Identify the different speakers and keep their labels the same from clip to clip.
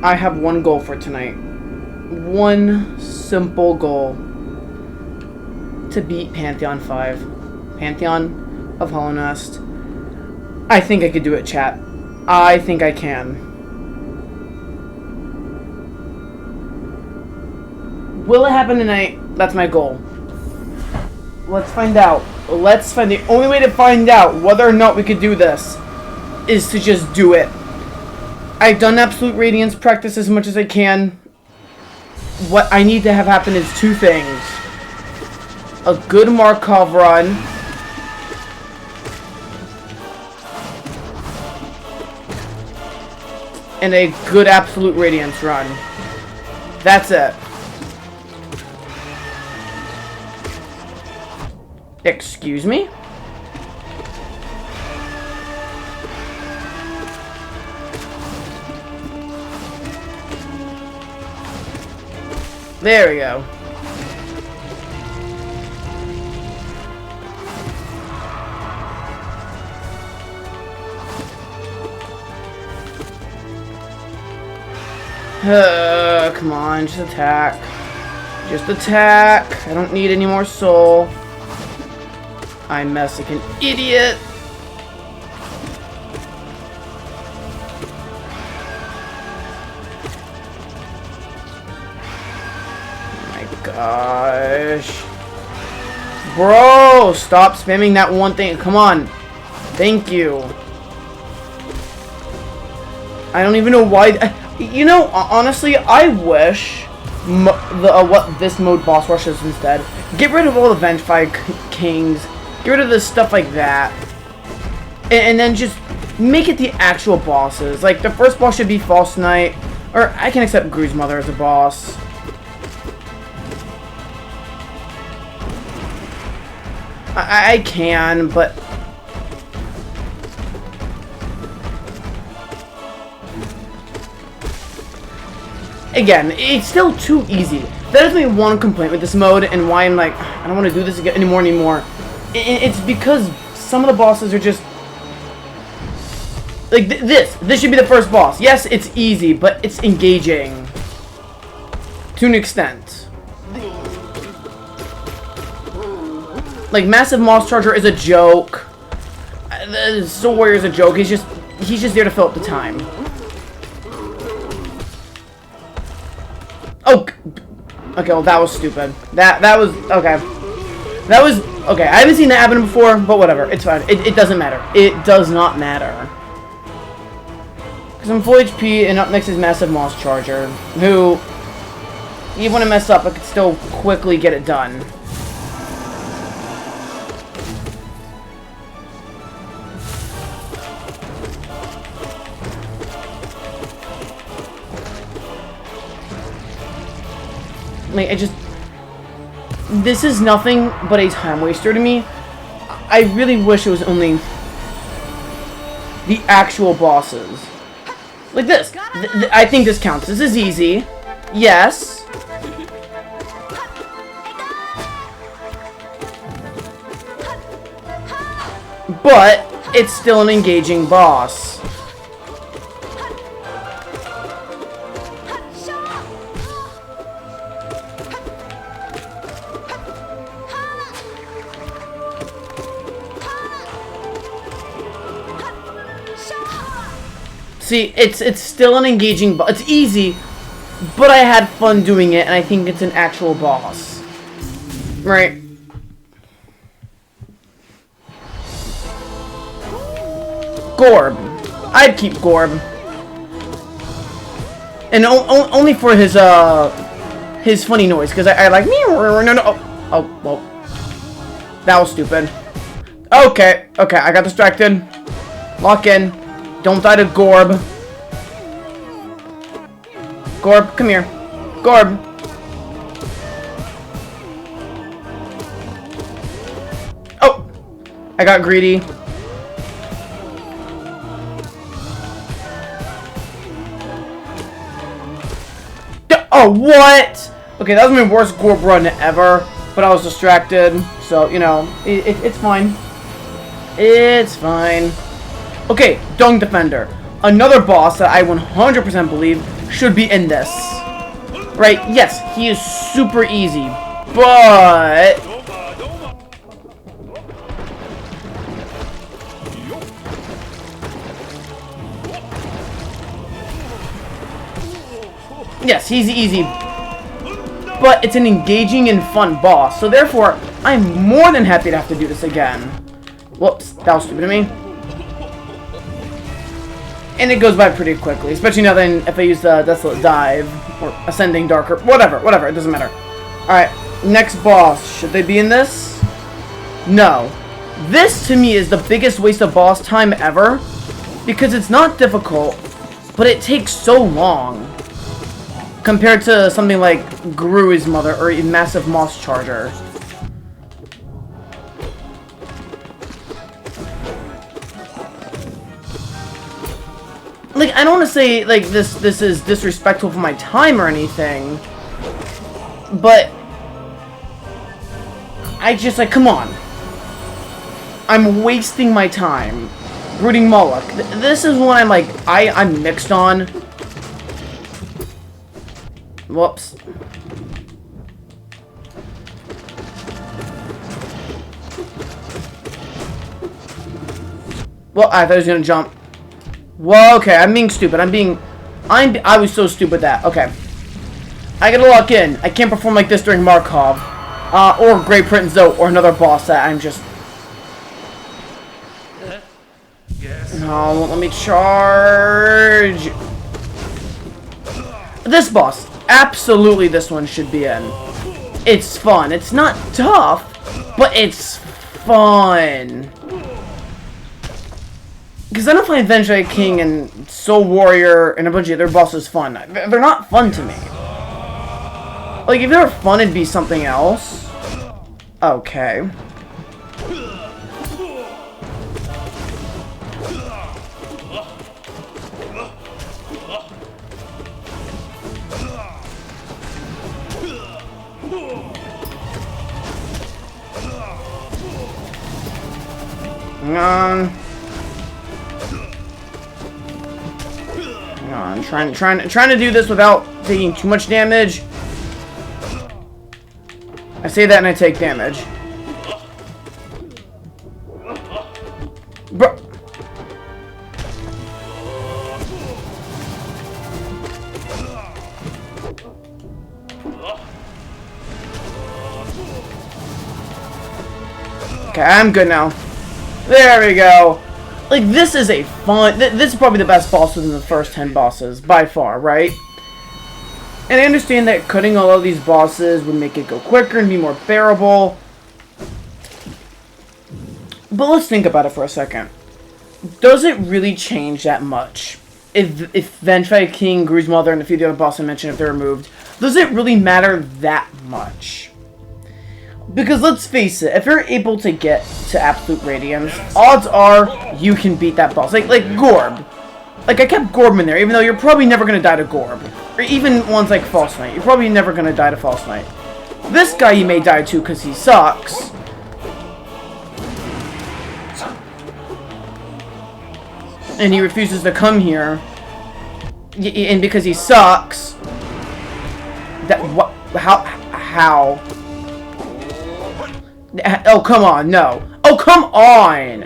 Speaker 1: I have one goal for tonight. One simple goal. To beat Pantheon 5. Pantheon of Hollow Nest. I think I could do it, chat. I think I can. Will it happen tonight? That's my goal. Let's find out. The only way to find out whether or not we could do this is to just do it. I've done Absolute Radiance practice as much as I can. What I need to have happen is two things. A good Markov run. And a good Absolute Radiance run. That's it. Excuse me? There we go. Come on, just attack. Just attack. I don't need any more soul. I'm messing an idiot. Gosh. Bro, stop spamming that one thing. Come on. Thank you. I don't even know why. You know, honestly, I wish what this mode boss rushes instead. Get rid of all the Vengefy Kings. Get rid of the stuff like that. And then just make it the actual bosses. Like, the first boss should be False Knight. Or, I can accept Gru's Mother as a boss. I can, but... Again, it's still too easy. That is my one complaint with this mode, and why I'm like, I don't want to do this anymore. It's because some of the bosses are just... Like, this should be the first boss. Yes, it's easy, but it's engaging. To an extent. Like, Massive Moss Charger is a joke. The Soul Warrior is a joke. He's just there to fill up the time. Oh, okay. Well, that was stupid. That was okay. That was okay. I haven't seen that happen before, but whatever. It's fine. It doesn't matter. It does not matter. Because I'm full HP, and up next is Massive Moss Charger, who, even when I mess up, I could still quickly get it done. Like, this is nothing but a time waster to me. I really wish it was only the actual bosses. Like this. I think this counts. This is easy. Yes. But it's still an engaging boss. See, it's still an engaging boss. It's easy, but I had fun doing it, and I think it's an actual boss. Right? Gorb. I'd keep Gorb. And only for his funny noise, because I like... No. Oh, well. That was stupid. Okay, I got distracted. Lock in. Don't die to Gorb. Gorb, come here. Gorb. Oh! I got greedy. Oh, what? Okay, that was my worst Gorb run ever. But I was distracted. So, you know, it's fine. It's fine. Okay, Dung Defender. Another boss that I 100% believe should be in this. Right? Yes, he is super easy. But... yes, he's easy. But it's an engaging and fun boss. So therefore, I'm more than happy to have to do this again. Whoops, that was stupid of me. And it goes by pretty quickly, especially now then if I use the Desolate Dive, or Ascending Darker, whatever, it doesn't matter. Alright, next boss. Should they be in this? No. This, to me, is the biggest waste of boss time ever, because it's not difficult, but it takes so long. Compared to something like Gru's Mother, or a Massive Moss Charger. Like, I don't want to say, like, this is disrespectful for my time or anything. But... I just, like, come on. I'm wasting my time. Brooding Moloch. This is one I'm, like, I'm mixed on. Whoops. Well, I thought he was gonna jump. Whoa, okay, I'm being stupid. I was so stupid that. Okay. I gotta lock in. I can't perform like this during Markov. Or Great Prince Zoe, or another boss that I'm just... No, won't let me charge. This boss. Absolutely this one should be in. It's fun. It's not tough, but it's fun. Because I don't find Vengeful King and Soul Warrior and a bunch of other bosses fun. They're not fun to me. Like, if they were fun, it'd be something else. Okay. Hang on. I'm trying to do this without taking too much damage. I say that and I take damage. Bro. Okay, I'm good now. There we go. Like, this is a fun... This is probably the best boss within the first 10 bosses, by far, right? And I understand that cutting all of these bosses would make it go quicker and be more bearable. But let's think about it for a second. Does it really change that much? If Vengeful King, Gru's Mother, and a few of the other bosses I mentioned, if they're removed, does it really matter that much? Because let's face it, if you're able to get to Absolute Radiance, odds are you can beat that boss. Like Gorb. Like, I kept Gorb in there, even though you're probably never going to die to Gorb. Or even ones like False Knight. You're probably never going to die to False Knight. This guy you may die to because he sucks. And he refuses to come here. And because he sucks. That, what, how? Oh, come on, no. Oh, come on!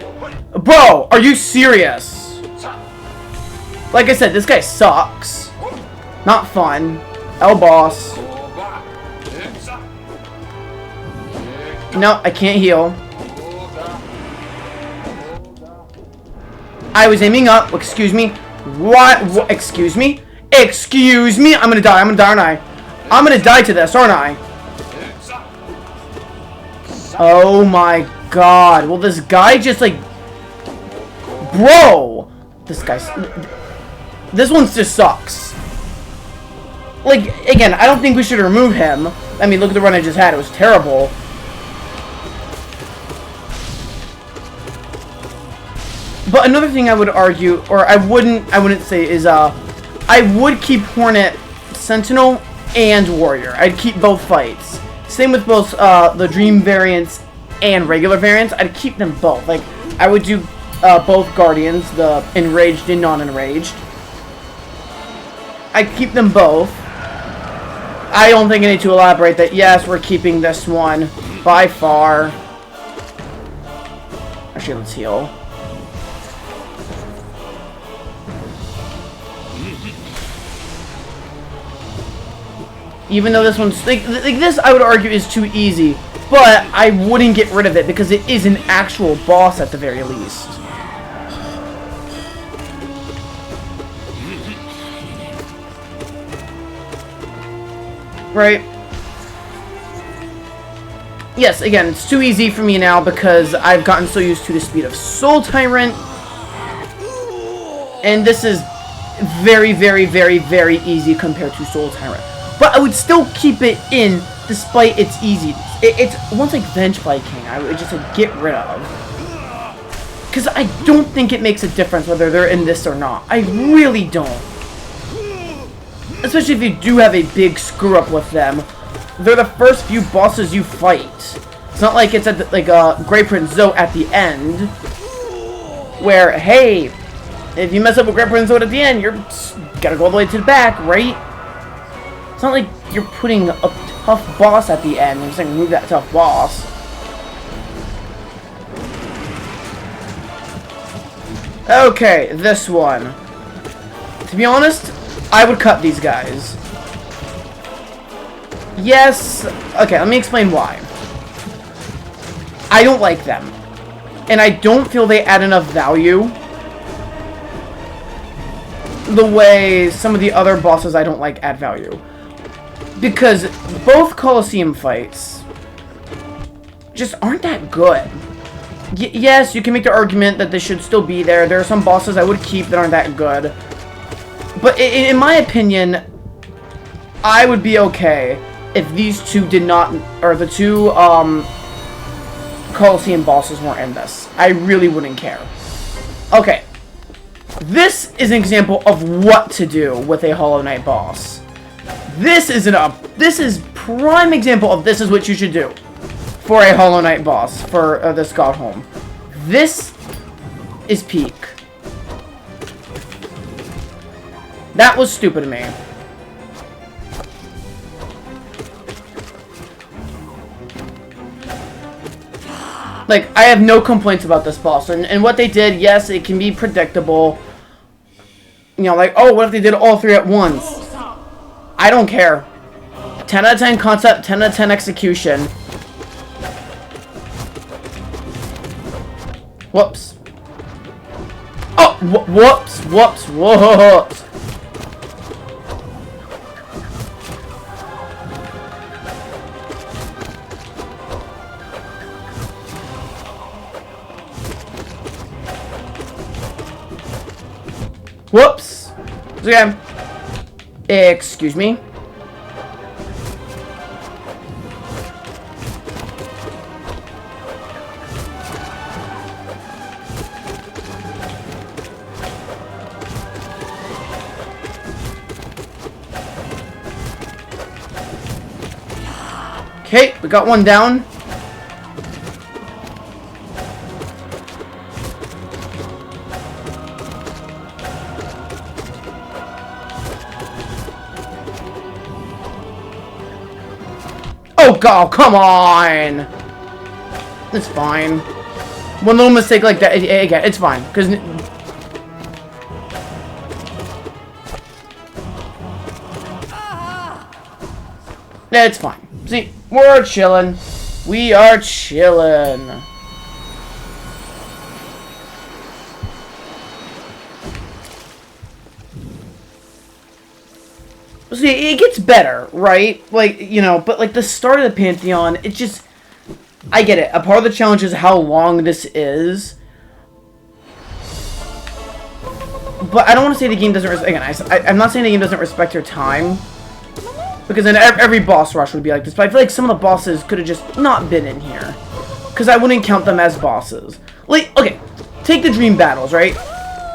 Speaker 1: Bro, are you serious? Like I said, this guy sucks. Not fun. L-boss. No, I can't heal. I was aiming up. Excuse me. What? Excuse me? Excuse me? I'm gonna die, aren't I? I'm gonna die to this, aren't I? Oh my god. Well, this guy just, like... Bro! This guy's... This one just sucks. Like, again, I don't think we should remove him. I mean, look at the run I just had. It was terrible. But another thing I would argue, or I wouldn't say, is, I would keep Hornet, Sentinel, and Warrior. I'd keep both fights. Same with both, the Dream variants and regular variants. I'd keep them both. Like, I would do, both Guardians, the Enraged and Non-Enraged. I keep them both. I don't think I need to elaborate that, yes, we're keeping this one by far. Actually, let's heal. Even though this one's like this, I would argue is too easy, but I wouldn't get rid of it because it is an actual boss at the very least. Right? Yes, again, it's too easy for me now because I've gotten so used to the speed of Soul Tyrant, and this is very, very, very, very easy compared to Soul Tyrant. But I would still keep it in, despite its easiness. It's once like Venge King, I would just like, get rid of. Because I don't think it makes a difference whether they're in this or not. I really don't. Especially if you do have a big screw up with them. They're the first few bosses you fight. It's not like it's at the, like Grey Prince Zoe at the end. Where, hey, if you mess up with Grey Prince Zoe at the end, you're gotta go all the way to the back, right? It's not like you're putting a tough boss at the end and saying remove that tough boss. Okay, this one. To be honest, I would cut these guys. Yes. Okay, let me explain why. I don't like them. And I don't feel they add enough value the way some of the other bosses I don't like add value. Because both Colosseum fights just aren't that good. Yes, you can make the argument that they should still be there. There are some bosses I would keep that aren't that good. But in my opinion, I would be okay if these two did not, or the two Colosseum bosses weren't in this. I really wouldn't care. Okay. This is an example of what to do with a Hollow Knight boss. This is prime example of this is what you should do for a Hollow Knight boss for this Godhome. This is peak. That was stupid of me. Like, I have no complaints about this boss. And what they did, yes, it can be predictable. You know, like, oh, what if they did all three at once? I don't care. 10 out of 10 concept, 10 out of 10 execution. Whoops. Oh, whoops, whoops, whoops. Whoops. Okay. Excuse me. Okay, we got one down. Oh god, come on! It's fine. One little mistake like that, again, it's fine. Because... yeah, it's fine. See, we're chilling. We are chilling. See, it gets better, right? Like, you know, but like the start of the Pantheon, it just... I get it. A part of the challenge is how long this is. But I don't want to say the game doesn't... again, I'm not saying the game doesn't respect your time. Because then every boss rush would be like this. But I feel like some of the bosses could have just not been in here. Because I wouldn't count them as bosses. Like, okay, take the dream battles, right?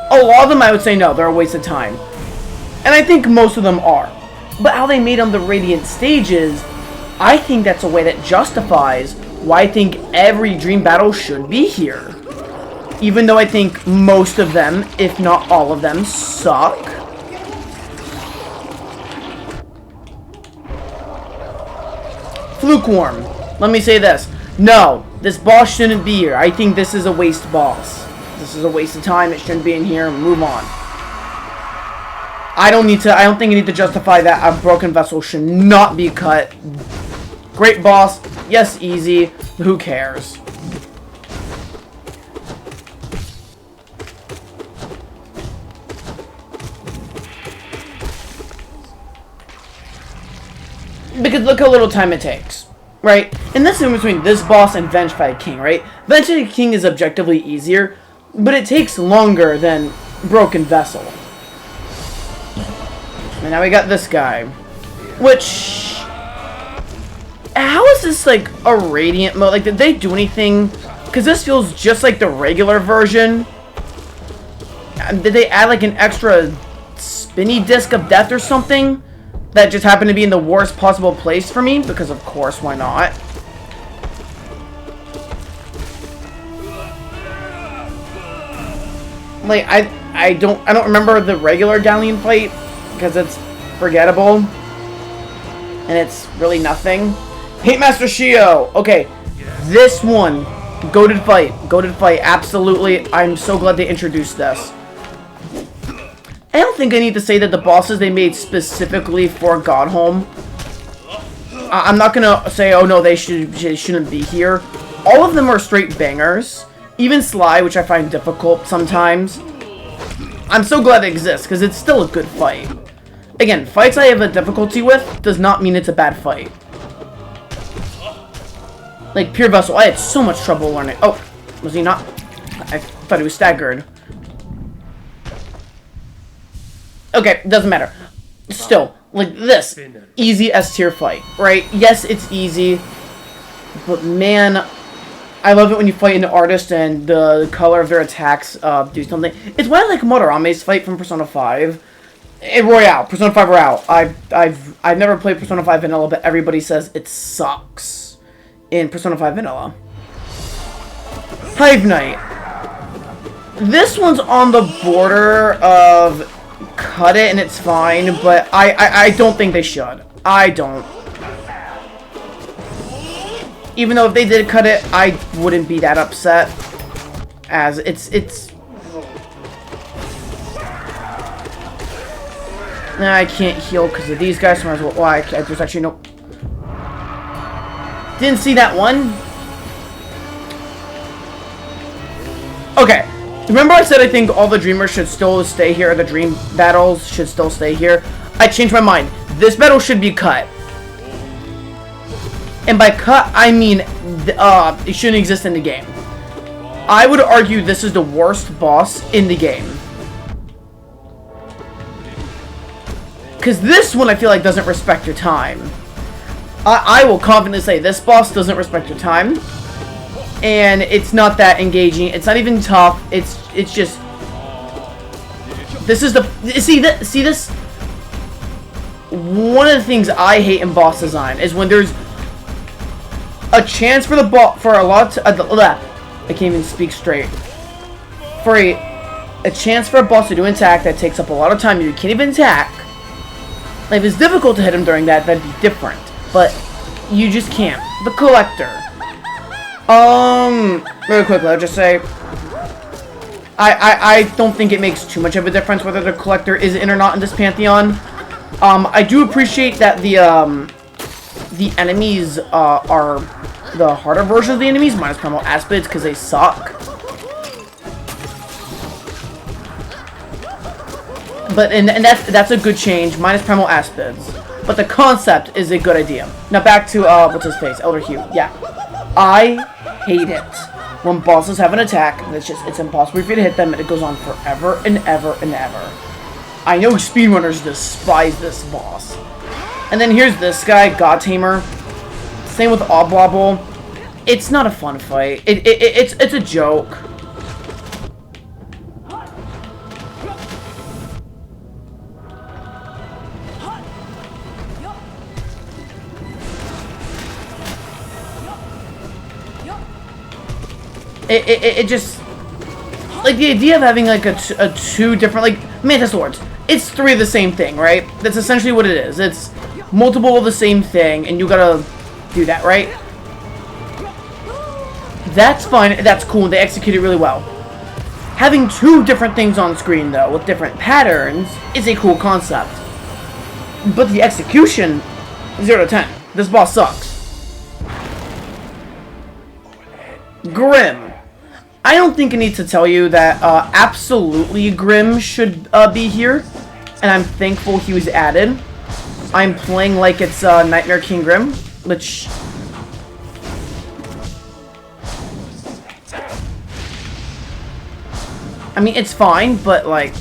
Speaker 1: A lot of them I would say no, they're a waste of time. And I think most of them are. But how they made them the Radiant stages, I think that's a way that justifies why I think every dream battle should be here. Even though I think most of them, if not all of them, suck. lukewarm. Let me say this. No, this boss shouldn't be here. I think this is a waste boss. This is a waste of time. It shouldn't be in here. Move on. I don't think I need to justify that a broken vessel should not be cut. Great boss. Yes, easy. Who cares? Because look how little time it takes, right? And this is in between this boss and Venge by King, right? Venge by King is objectively easier, but it takes longer than Broken Vessel. And now we got this guy, which... How is this, like, a Radiant mode? Like, did they do anything? Because this feels just like the regular version. Did they add, like, an extra spinny disc of death or something? That just happened to be in the worst possible place for me, because of course, why not? Like, I don't remember the regular Galleon fight, because it's forgettable. And it's really nothing. Paint Master Shio! Okay, this one, goated fight, absolutely. I'm so glad they introduced this. I don't think I need to say that the bosses they made specifically for Godhome. I'm not gonna say, oh no, they shouldn't be here. All of them are straight bangers. Even Sly, which I find difficult sometimes. I'm so glad it exists, because it's still a good fight. Again, fights I have a difficulty with does not mean it's a bad fight. Like, Pure Vessel, I had so much trouble learning. Oh, was he not? I thought he was staggered. Okay, doesn't matter. Still, like this, easy S tier fight, right? Yes, it's easy, but man, I love it when you fight an artist and the color of their attacks do something. It's why I like Motorame's fight from Persona 5. Royale, Persona 5 Royale. I've never played Persona 5 Vanilla, but everybody says it sucks in Persona 5 Vanilla. Hive Knight. This one's on the border of cut it and it's fine, but I don't think they should. I don't. Even though if they did cut it, I wouldn't be that upset. As it's nah, I can't heal because of these guys, so might as well. Why? There's actually no. Didn't see that one. Okay. Remember I said I think all the Dreamers should still stay here, the Dream battles should still stay here? I changed my mind. This battle should be cut. And by cut, I mean, it shouldn't exist in the game. I would argue this is the worst boss in the game. Because this one I feel like doesn't respect your time. I will confidently say this boss doesn't respect your time. And it's not that engaging. It's not even tough. It's just. This is the see this. One of the things I hate in boss design is when there's a chance for the boss for a lot. I can't even speak straight. For a chance for a boss to do an attack that takes up a lot of time, you can't even attack. Like if it's difficult to hit him during that, that'd be different. But you just can't. The Collector. Really quickly, I'll just say, I don't think it makes too much of a difference whether the Collector is in or not in this Pantheon. I do appreciate that the enemies are the harder version of the enemies, minus Primal Aspids, because they suck. But and that's a good change, minus Primal Aspids. But the concept is a good idea. Now back to what's his face, Elder Hugh. Yeah, I hate it when bosses have an attack and it's impossible for you to hit them and it goes on forever and ever and ever. I know speedrunners despise this boss. And then here's this guy, God Tamer. Same with Oblobble. It's not a fun fight. It's a joke. It just, like, the idea of having, like, a two different, like, Mantis Lords, it's three of the same thing, right? That's essentially what it is. It's multiple of the same thing, and you gotta do that, right? That's fine. That's cool. They execute it really well. Having two different things on screen, though, with different patterns, is a cool concept. But the execution, 0 to 10. This boss sucks. Grim. I don't think I need to tell you that absolutely Grim should be here. And I'm thankful he was added. I'm playing like it's Nightmare King Grim, which... I mean, it's fine, but like...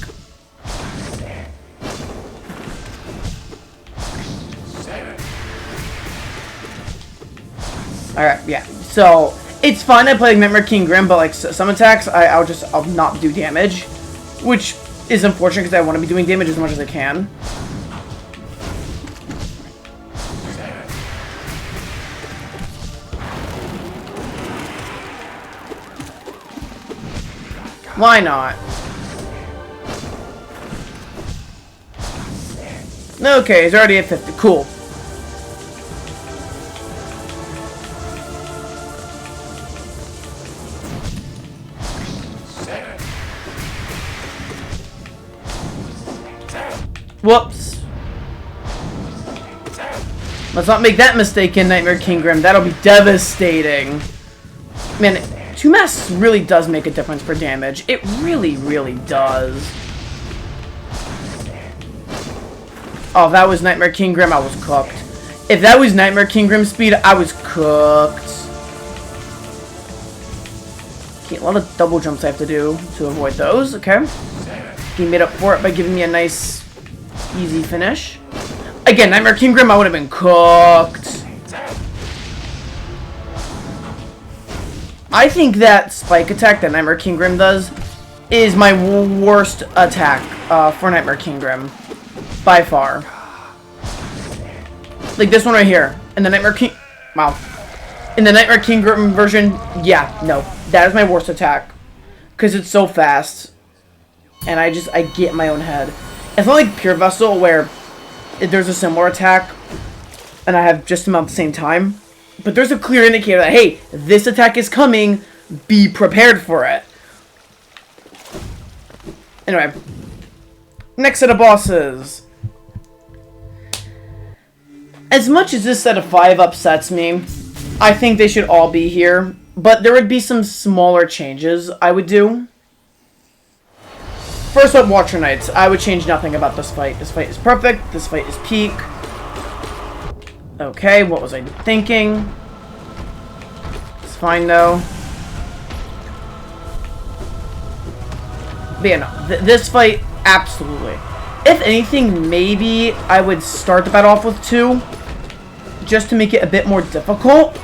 Speaker 1: Alright, yeah. So, it's fine I play Nightmare King Grim, but like some attacks, I'll not do damage. Which is unfortunate because I want to be doing damage as much as I can. Why not? Okay, he's already at 50. Cool. Whoops. Let's not make that mistake in Nightmare King Grim. That'll be devastating. Man, 2 masks really does make a difference for damage. It really, really does. Oh, if that was Nightmare King Grim, I was cooked. If that was Nightmare King Grim speed, I was cooked. Okay, a lot of double jumps I have to do to avoid those. Okay. He made up for it by giving me a nice, easy finish. Again, Nightmare King Grim, I would have been cooked. I think that spike attack that Nightmare King Grim does is my worst attack for Nightmare King Grim. By far. Like this one right here. In the Nightmare King... Wow. In the Nightmare King Grim version, yeah, no. That is my worst attack. Because it's so fast. And I get in my own head. It's not like Pure Vessel where there's a similar attack. And I have just them at the same time. But there's a clear indicator that, hey, this attack is coming. Be prepared for it. Anyway. Next set of bosses. As much as this set of 5 upsets me, I think they should all be here. But there would be some smaller changes I would do. First up, Watcher Knights. I would change nothing about this fight. This fight is perfect. This fight is peak. Okay, what was I thinking? It's fine, though. But yeah, no. This fight, absolutely. If anything, maybe I would start the battle off with 2. Just to make it a bit more difficult.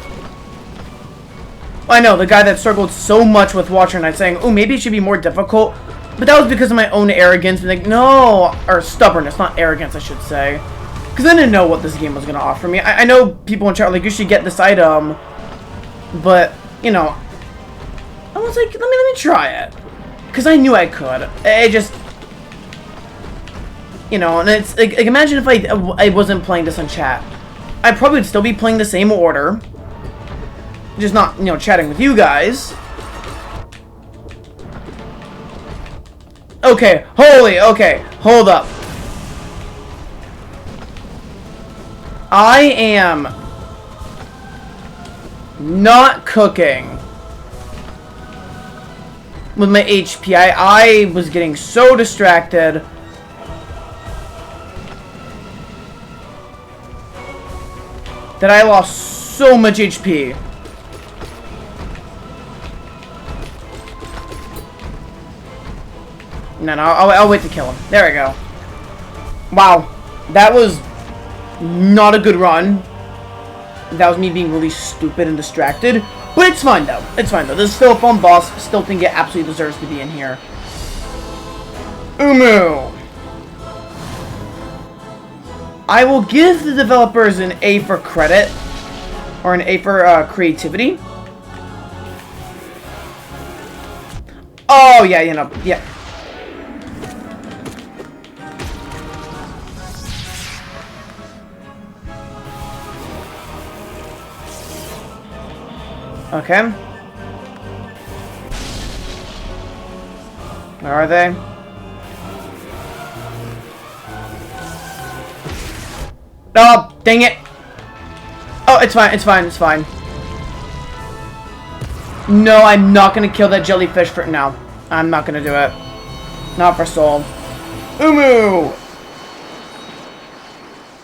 Speaker 1: I know, the guy that struggled so much with Watcher Knights saying, oh, maybe it should be more difficult. But that was because of my own arrogance. And like, no, or stubbornness, not arrogance, I should say. Because I didn't know what this game was going to offer me. I know people in chat are like, you should get this item. But, you know, I was like, let me try it. Because I knew I could. I just, you know, and it's, like imagine if I wasn't playing this on chat. I probably would still be playing the same order. Just not, you know, chatting with you guys. Okay, okay, hold up. I am not cooking with my HP. I was getting so distracted. That I lost so much HP. No, I'll wait to kill him. There we go. Wow. That was not a good run. That was me being really stupid and distracted. But it's fine, though. It's fine, though. This is still a fun boss. Still think it absolutely deserves to be in here. Umu. I will give the developers an A for credit. Or an A for creativity. Oh, yeah, you know, yeah. Okay. Where are they? Oh, dang it. Oh, it's fine, it's fine, it's fine. No, I'm not gonna kill that jellyfish for now. I'm not gonna do it. Not for Soul. Umu!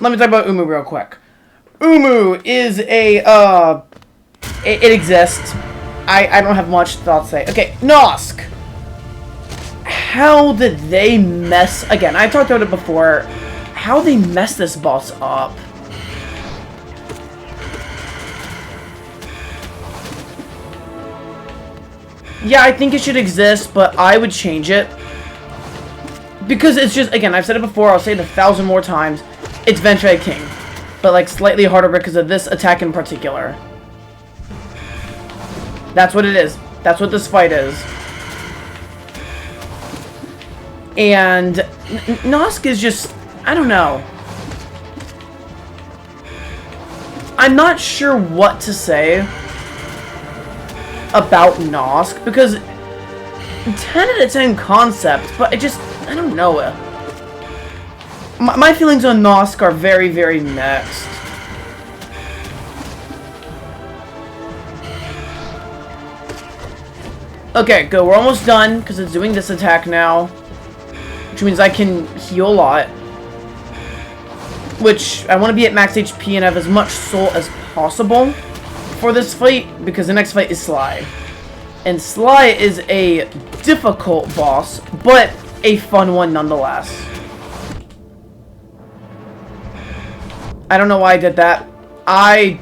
Speaker 1: Let me talk about Umu real quick. Umu is a, it exists. I don't have much thought to say. Okay, Nosk! How did they mess... Again, I talked about it before. How they mess this boss up. Yeah, I think it should exist, but I would change it. Because it's just, again, I've said it before, I'll say it 1,000 more times. It's Venture King. But, like, slightly harder because of this attack in particular. That's what it is. That's what this fight is. And Nosk is just... I don't know. I'm not sure what to say about Nosk, because 10 out of 10 concept, but it just, I don't know. My feelings on Nosk are very, very mixed. Okay, good. We're almost done, because it's doing this attack now. Which means I can heal a lot. Which, I want to be at max HP and have as much soul as possible for this fight, because the next fight is Sly. And Sly is a difficult boss, but a fun one nonetheless. I don't know why I did that. I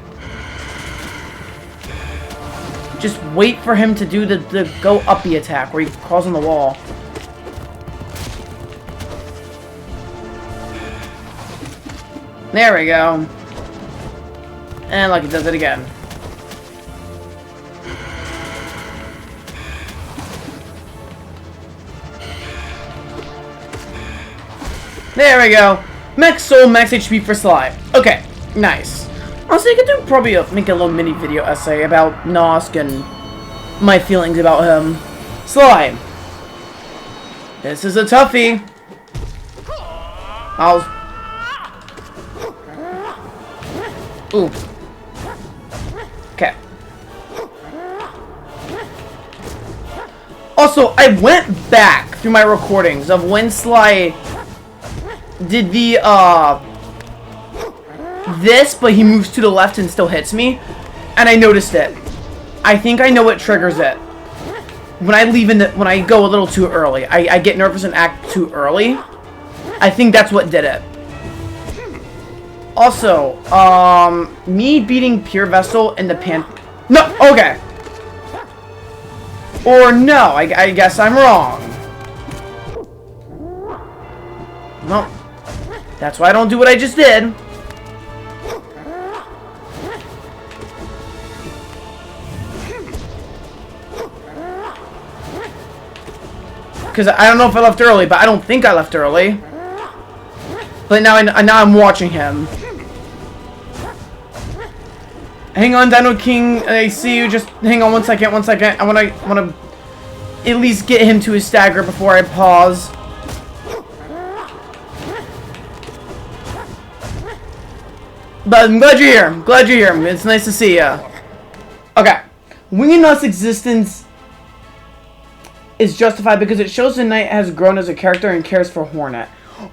Speaker 1: just wait for him to do the go uppy attack where he crawls on the wall. There we go. And like, it does it again. There we go. Max soul, max HP for Sly. Okay, nice. Honestly, I could do probably make a little mini video essay about Nosk and my feelings about him. Sly. This is a toughie. Ooh. Okay. Also, I went back through my recordings of when Sly did the, this, but he moves to the left and still hits me, and I noticed it. I think I know what triggers it. When I leave when I go a little too early, I get nervous and act too early. I think that's what did it. Also, me beating Pure Vessel in the No, okay. Or no, I guess I'm wrong. Well, that's why I don't do what I just did. Because I don't know if I left early, but I don't think I left early. But now I'm watching him. Hang on, Dino King. I see you. Just hang on 1 second. 1 second. I wanna at least get him to his stagger before I pause. But I'm glad you're here. I'm glad you're here. It's nice to see ya. Okay. Wingnut's existence is justified because it shows the knight has grown as a character and cares for Hornet.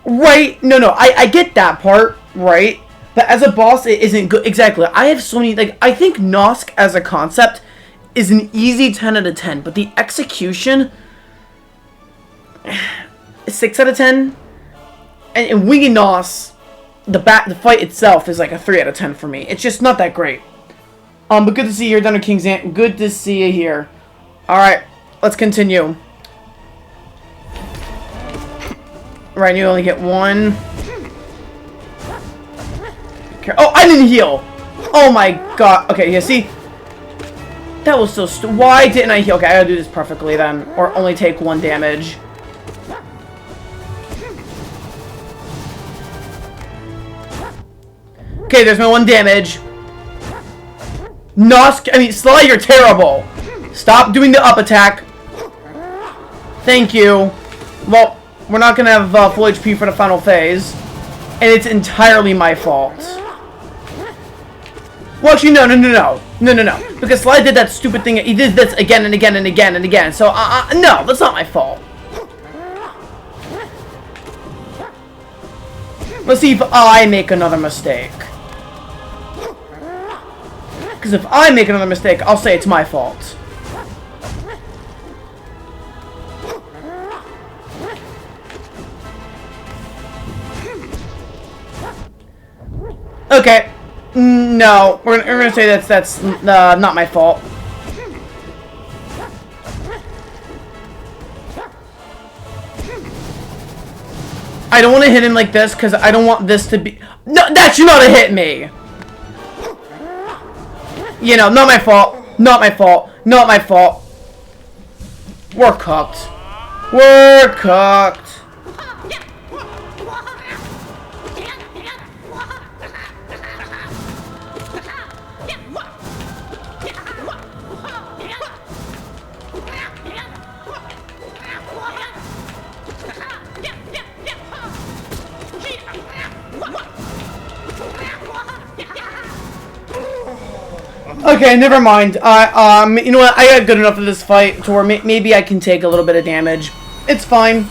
Speaker 1: Right? No. I get that part. Right? But as a boss, it isn't good. Exactly. I have so many, like, I think Nosk as a concept is an easy 10 out of 10. But the execution is 6 out of 10. And Winged Nos, the fight itself is like a 3 out of 10 for me. It's just not that great. But good to see you here, Thunder King's Aunt. Good to see you here. Alright, let's continue. Right, you only get one. Oh, I didn't heal! Oh my god. Okay, yeah, see? That was so why didn't I heal? Okay, I gotta do this perfectly then. Or only take 1 damage. Okay, there's my 1 damage. Nosk, I mean, Sly, you're terrible. Stop doing the up attack. Thank you. Well, we're not gonna have full HP for the final phase. And it's entirely my fault. Well, actually, no. Because Sly did that stupid thing. He did this again and again and again and again. So, no, that's not my fault. Let's see if I make another mistake. Because if I make another mistake, I'll say it's my fault. Okay. No, we're gonna say that's not my fault. I don't want to hit him like this because I don't want this to be. No, that should not have hit me. You know, not my fault. Not my fault. Not my fault. We're cooked. We're cooked. Okay, never mind. You know what? I got good enough of this fight to where maybe I can take a little bit of damage. It's fine.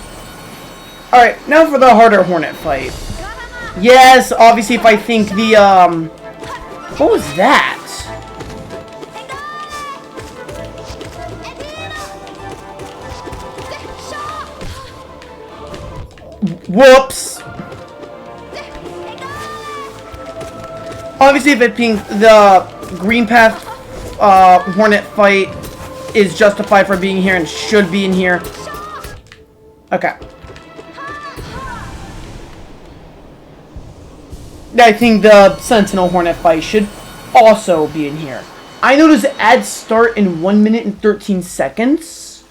Speaker 1: Alright, now for the harder Hornet fight. Yes, obviously if I think the, what was that? Whoops. Obviously if it being the Green Path Hornet fight is justified for being here and should be in here. Okay. I think the Sentinel Hornet fight should also be in here. I noticed ads start in 1 minute and 13 seconds.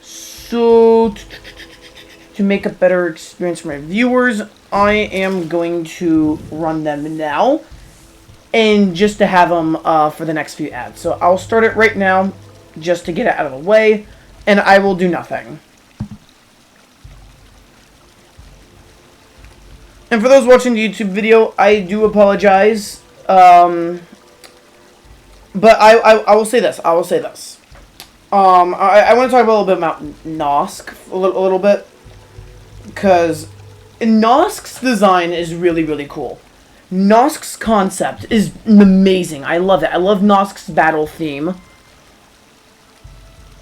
Speaker 1: So, to make a better experience for my viewers, I am going to run them now. And just to have them for the next few ads. So I'll start it right now, just to get it out of the way, and I will do nothing. And for those watching the YouTube video, I do apologize. But I will say this. I want to talk a little bit about Nosk a little bit, because Nosk's design is really, really cool. Nosk's concept is amazing. I love it. I love Nosk's battle theme.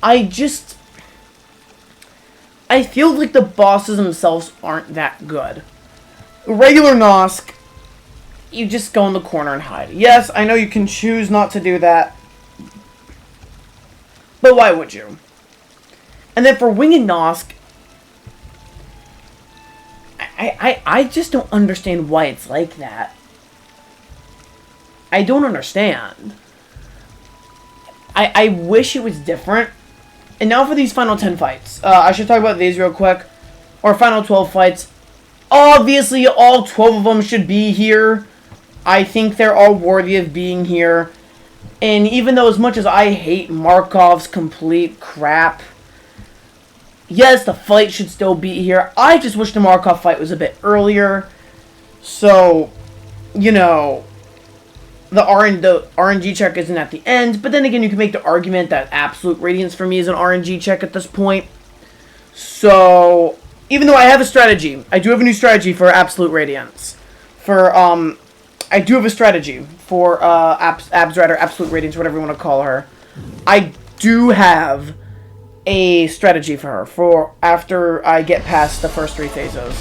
Speaker 1: I feel like the bosses themselves aren't that good. Regular Nosk, you just go in the corner and hide. Yes, I know you can choose not to do that. But why would you? And then for Winged Nosk, I just don't understand why it's like that. I don't understand. I wish it was different. And now for these final 10 fights. I should talk about these real quick. Or final 12 fights. Obviously, all 12 of them should be here. I think they're all worthy of being here. And even though as much as I hate Markov's complete crap, yes, the fight should still be here. I just wish the Markov fight was a bit earlier. So, you know, the RNG check isn't at the end. But then again, you can make the argument that Absolute Radiance for me is an RNG check at this point. So, even though I have a strategy, I do have a new strategy for Absolute Radiance. I do have a strategy for Absrat or Absolute Radiance, whatever you want to call her. I do have a strategy for her for after I get past the first 3 phases.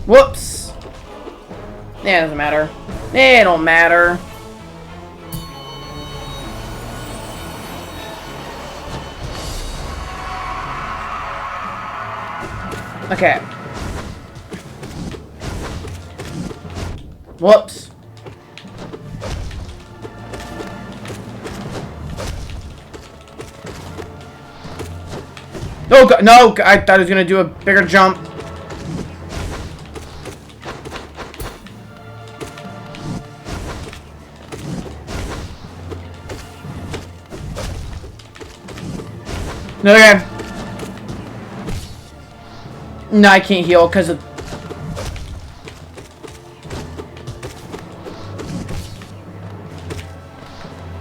Speaker 1: Whoops. Yeah, it doesn't matter. It don't matter. Okay. Whoops. Oh, God, no, I thought he was gonna do a bigger jump. Okay. No, I can't heal because of...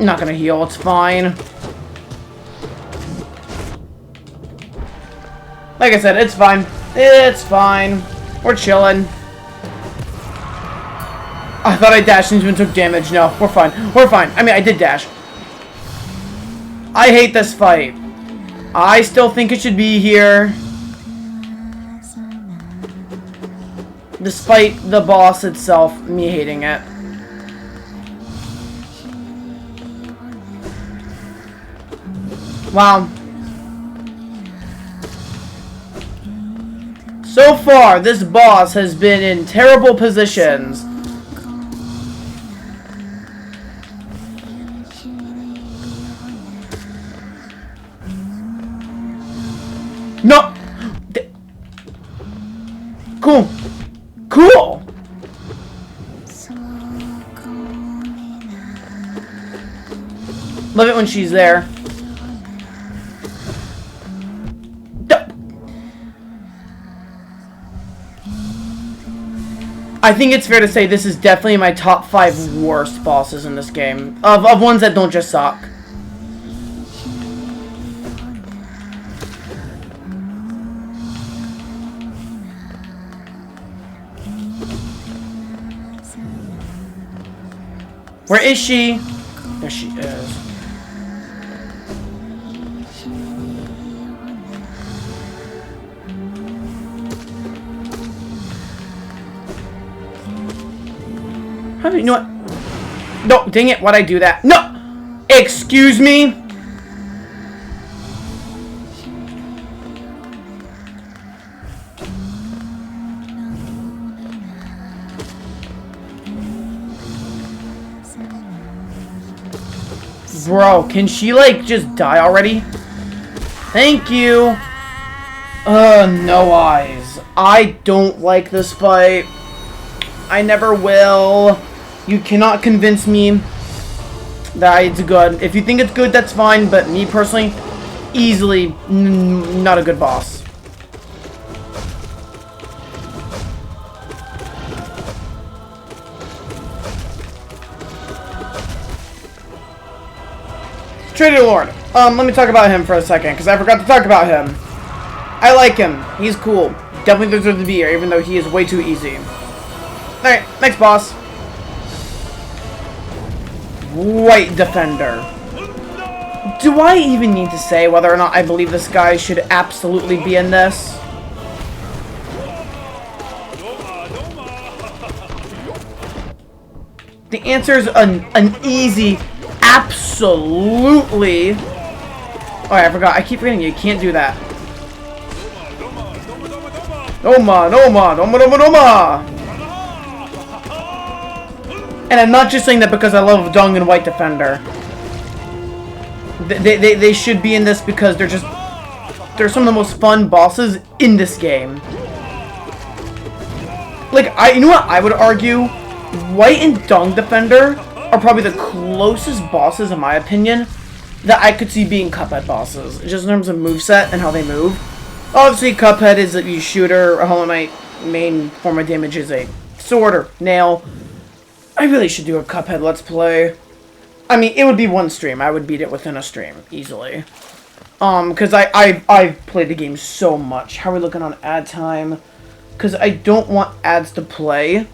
Speaker 1: I'm not gonna heal, it's fine. Like I said, it's fine. It's fine. We're chilling. I thought I dashed and took damage. No, we're fine. We're fine. I mean, I did dash. I hate this fight. I still think it should be here. Despite the boss itself, me hating it. Wow. So far, this boss has been in terrible positions. No! Cool. Cool! Love it when she's there. I think it's fair to say this is definitely my top 5 worst bosses in this game. Of ones that don't just suck. Where is she? There she is. How do you know what? No, dang it, why'd I do that? No! Excuse me? Bro, can she, like, just die already? Thank you. No eyes. I don't like this fight. I never will. You cannot convince me that it's good. If you think it's good, that's fine. But me personally, easily not a good boss. Trader Lord. Let me talk about him for a second, because I forgot to talk about him. I like him. He's cool. Definitely deserves to be here, even though he is way too easy. Alright, next boss. White Defender. Do I even need to say whether or not I believe this guy should absolutely be in this? The answer is an easy absolutely. Oh, I forgot. I keep forgetting you can't do that. Noma, Noma, Noma, Noma, Noma. And I'm not just saying that because I love Dung and White Defender. They should be in this because they're some of the most fun bosses in this game. Like, you know what I would argue? White and Dung Defender are probably the closest bosses, in my opinion, that I could see being Cuphead bosses. Just in terms of moveset and how they move. Obviously, Cuphead is a shooter. A Hollow Knight main form of damage is a sword or nail. I really should do a Cuphead Let's Play. I mean, it would be one stream. I would beat it within a stream, easily. Because I've played the game so much. How are we looking on ad time? Because I don't want ads to play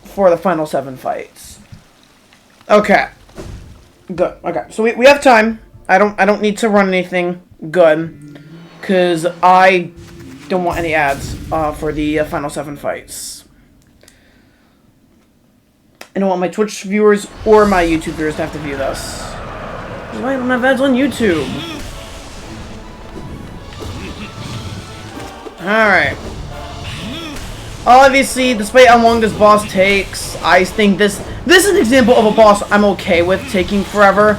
Speaker 1: for the final 7 fights. Okay. Good. Okay. So we have time. I don't need to run anything. Good. Because I don't want any ads for the final 7 fights. I don't want my Twitch viewers or my YouTube viewers to have to view this. Why don't I have ads on YouTube? Alright. Obviously, despite how long this boss takes, I think this is an example of a boss I'm okay with taking forever.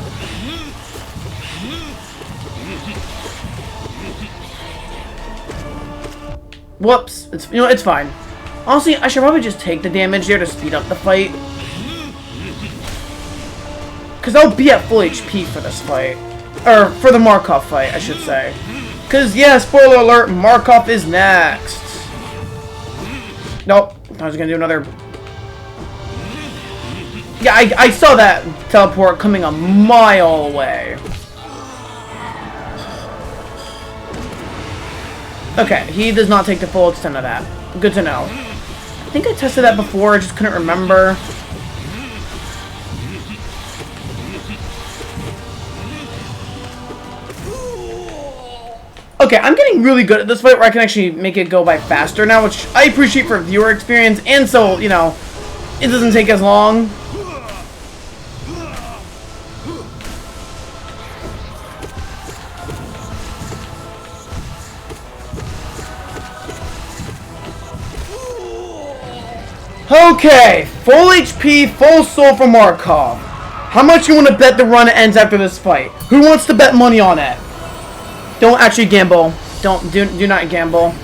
Speaker 1: Whoops. It's, you know, it's fine. Honestly, I should probably just take the damage there to speed up the fight. Because I'll be at full HP for this fight. Or, for the Markov fight, I should say. Because, yeah, spoiler alert, Markov is next. Nope. I was going to do another... Yeah, I saw that teleport coming a mile away. Okay, he does not take the full extent of that. Good to know. I think I tested that before, I just couldn't remember. Okay, I'm getting really good at this fight where I can actually make it go by faster now, which I appreciate for viewer experience, and so, you know, it doesn't take as long. Okay, full HP, full soul for Markov. How much you want to bet the run ends after this fight? Who wants to bet money on it? Don't actually gamble. Do not gamble.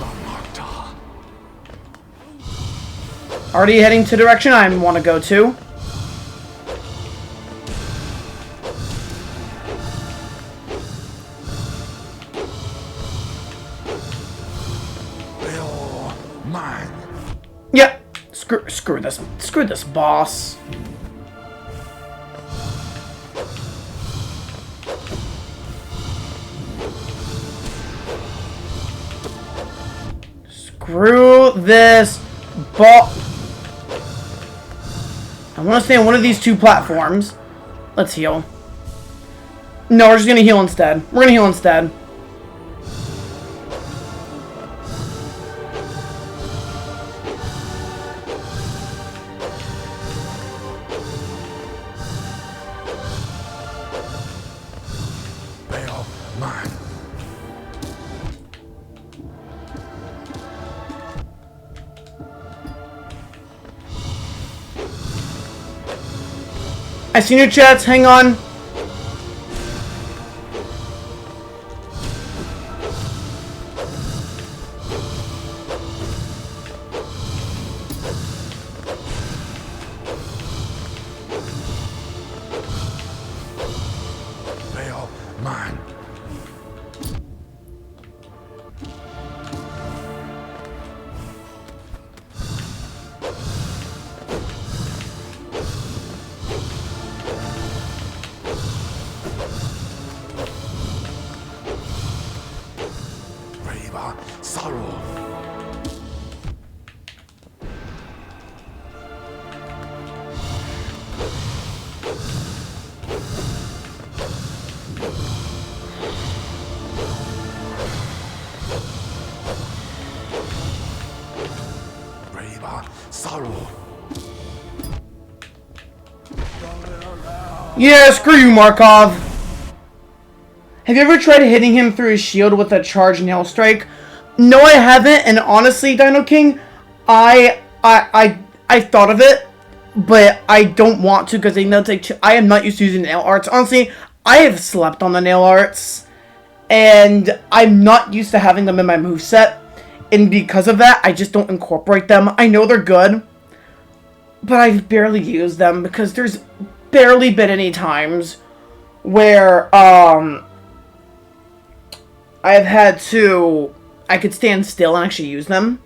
Speaker 1: Already heading to the direction I want to go to. Yeah. Screw this. Screw this boss. Screw this boss. I want to stay on one of these two platforms. Let's heal. No, we're just gonna heal instead. We're gonna heal instead. I seen your chats, hang on.
Speaker 2: Mine. Sorrow. Braver sorrow.
Speaker 1: Yeah, screw you, Markov. Have you ever tried hitting him through his shield with a charged nail strike? No, I haven't, and honestly, Dino King, I thought of it, but I don't want to because I am not used to using nail arts. Honestly, I have slept on the nail arts, and I'm not used to having them in my moveset, and because of that, I just don't incorporate them. I know they're good, but I've barely used them because there's barely been any times where, I've had to... I could stand still and actually use them.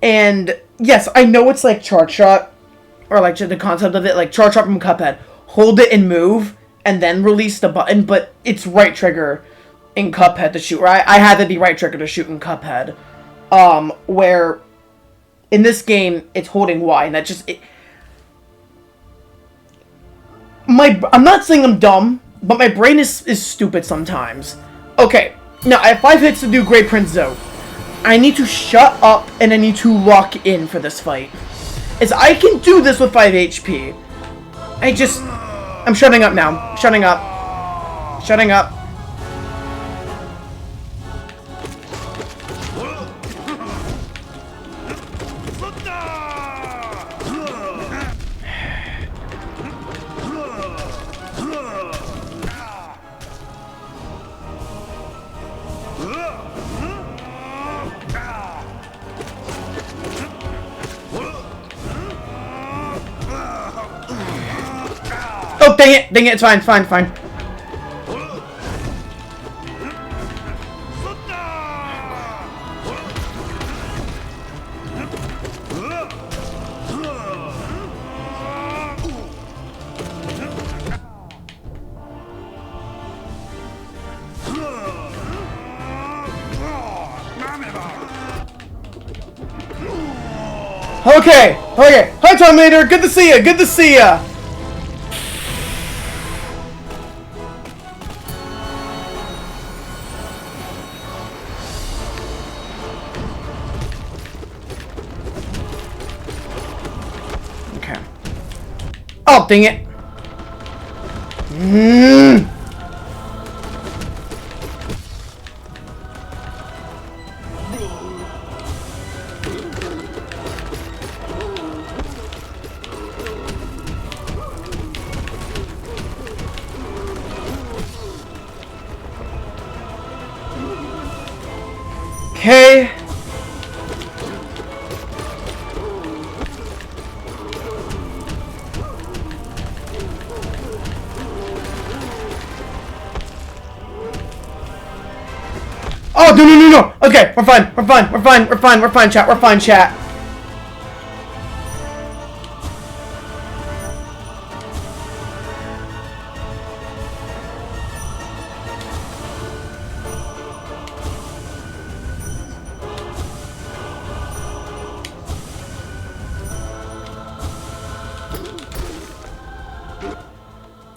Speaker 1: And, yes, I know it's like Charge Shot, or like the concept of it, like Charge Shot from Cuphead. Hold it and move, and then release the button, but it's right trigger in Cuphead to shoot. Right? I had to be right trigger to shoot in Cuphead. Where, in this game, it's holding Y, and that just... I'm not saying I'm dumb, but my brain is stupid sometimes. Okay. Now, I have 5 hits to do Great Prince Zoe. I need to shut up, and I need to lock in for this fight. As I can do this with 5 HP. I'm shutting up now. Shutting up. Shutting up. dang it! Dang it! It's fine. It's fine. It's fine. Okay. Okay. Hi, Terminator. Good to see ya. Good to see ya. Okay. Oh, dang it. Okay. Oh, no. Okay, we're fine. We're fine. We're fine. We're fine. We're fine, chat. We're fine, chat.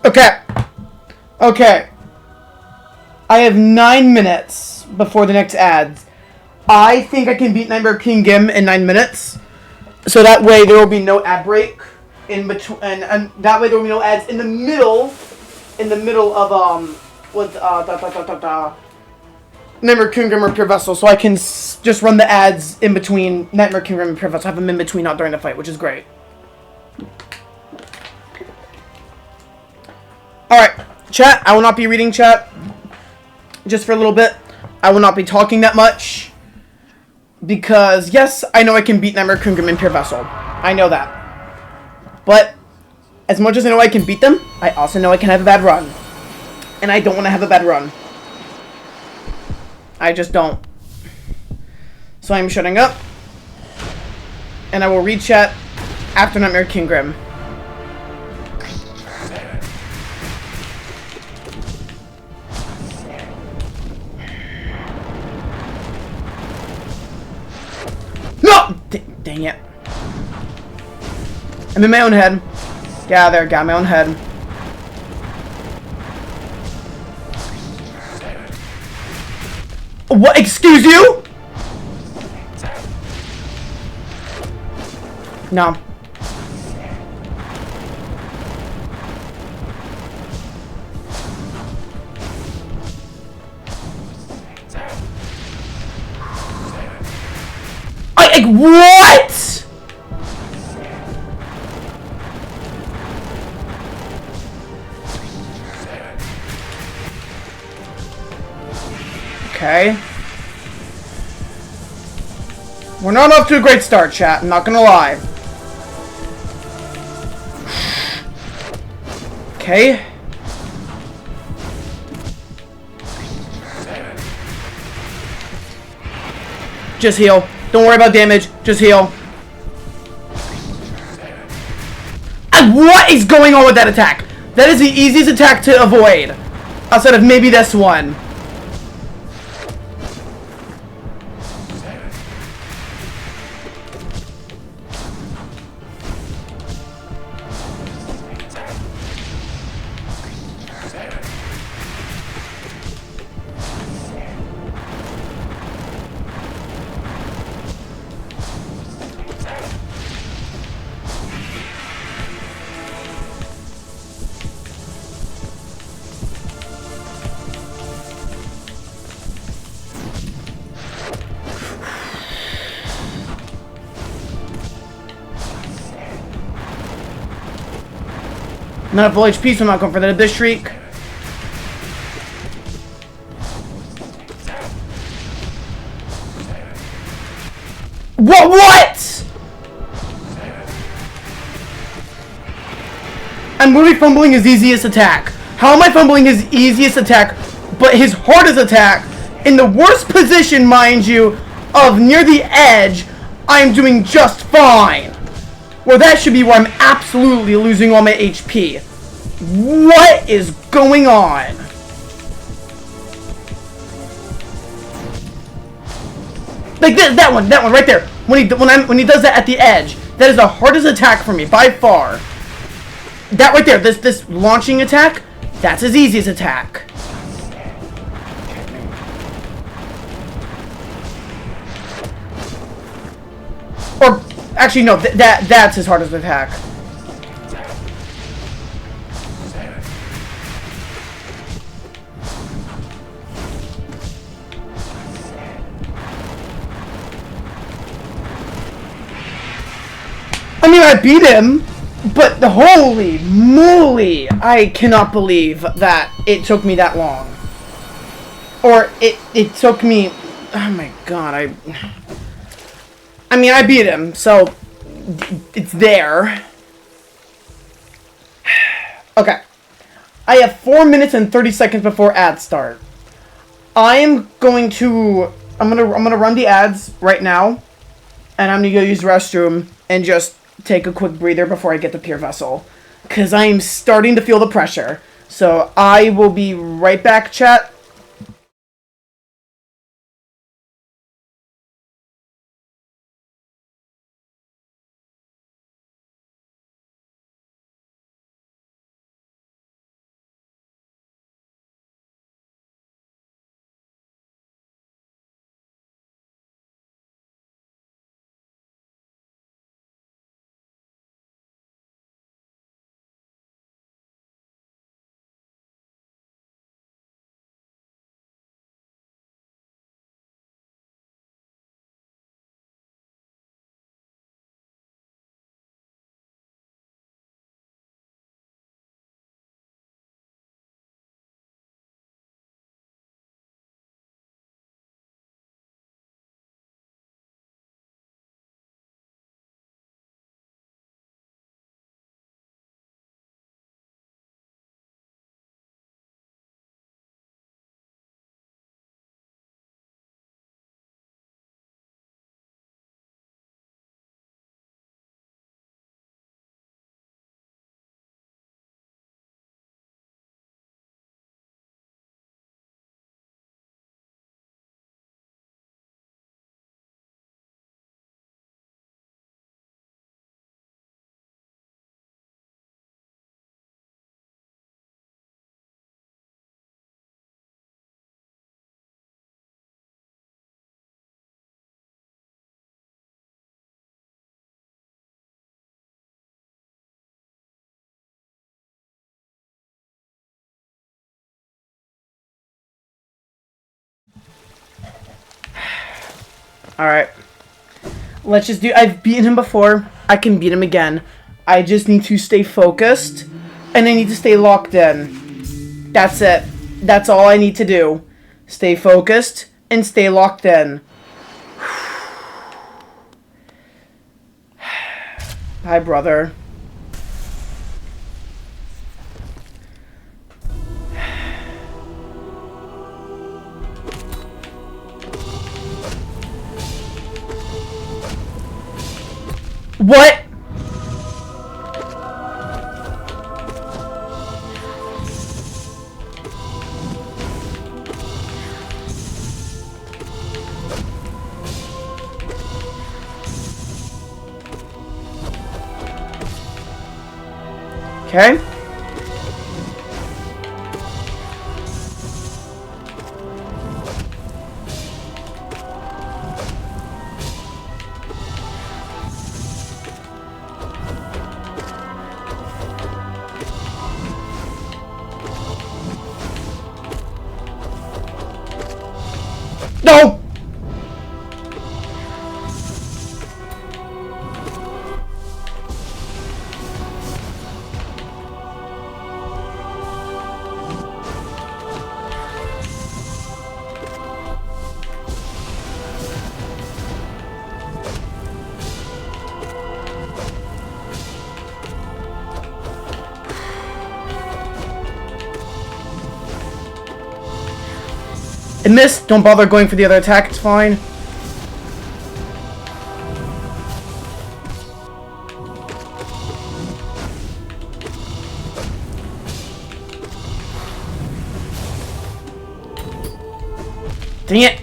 Speaker 1: Okay. Okay. I have 9 minutes before the next ads. I think I can beat Nightmare King Gim in 9 minutes. So that way there will be no ad break in between, and that way there will be no ads in the middle of with Nightmare King Gim or Pure Vessel. So I can just run the ads in between Nightmare King Gim and Pure Vessel. Have them in between, not during the fight, which is great. Alright, chat, I will not be reading chat just for a little bit. I will not be talking that much. Because, yes, I know I can beat Nightmare King Grim and Pure Vessel. I know that. But, as much as I know I can beat them, I also know I can have a bad run. And I don't want to have a bad run. I just don't. So I'm shutting up. And I will read chat after Nightmare King Grim. No! Dang it. I'm in my own head. Get out of there. Got my own head. What? Excuse you? No. Like, what? Okay. We're not off to a great start, chat. I'm not gonna lie. Okay. Just heal. Don't worry about damage. Just heal. And what is going on with that attack? That is the easiest attack to avoid. Outside of maybe this one. Not a full HP, so I'm not going for the Abyss Shriek. What? I'm literally fumbling his easiest attack. How am I fumbling his easiest attack, but his hardest attack, in the worst position, mind you, of near the edge, I'm doing just fine. Well, that should be where I'm absolutely losing all my HP. What is going on? Like that one right there. When he does that at the edge, that is the hardest attack for me by far. That right there, this launching attack, that's his easiest attack. Or actually no, that's his hardest attack. I mean, I beat him, but holy moly, I cannot believe that it took me that long. Or it took me, oh my god, I mean, I beat him, so it's there. Okay. I have 4 minutes and 30 seconds before ads start. I'm gonna run the ads right now, and I'm gonna go use the restroom and just take a quick breather before I get to Pier Vessel, because I am starting to feel the pressure. So I will be right back, chat. Alright. Let's just do... I've beaten him before. I can beat him again. I just need to stay focused. And I need to stay locked in. That's it. That's all I need to do. Stay focused and stay locked in. Hi, brother. What? Okay. No! It missed. Don't bother going for the other attack. It's fine. Dang it.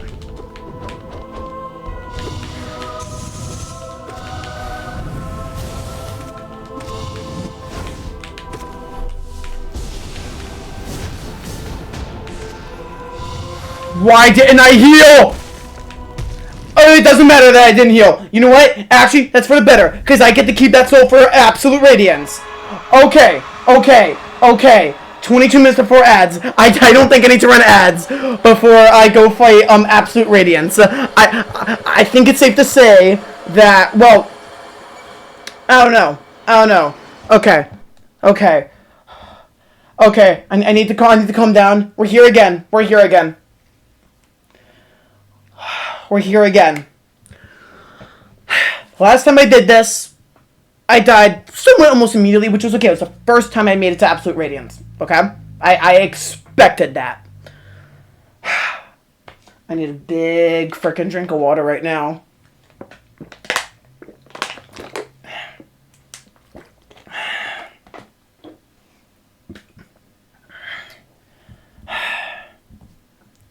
Speaker 1: Why didn't I heal? Oh, it doesn't matter that I didn't heal. You know what? Actually, that's for the better, because I get to keep that soul for absolute radiance. Okay, okay, okay. 22 minutes before ads. I don't think I need to run ads before I go fight absolute radiance. I think it's safe to say that, well, I don't know. Okay. I need to calm down. We're here again. We're here again. Last time I did this, I died somewhat almost immediately, which was okay. It was the first time I made it to absolute radiance. Okay? I expected that. I need a big frickin' drink of water right now.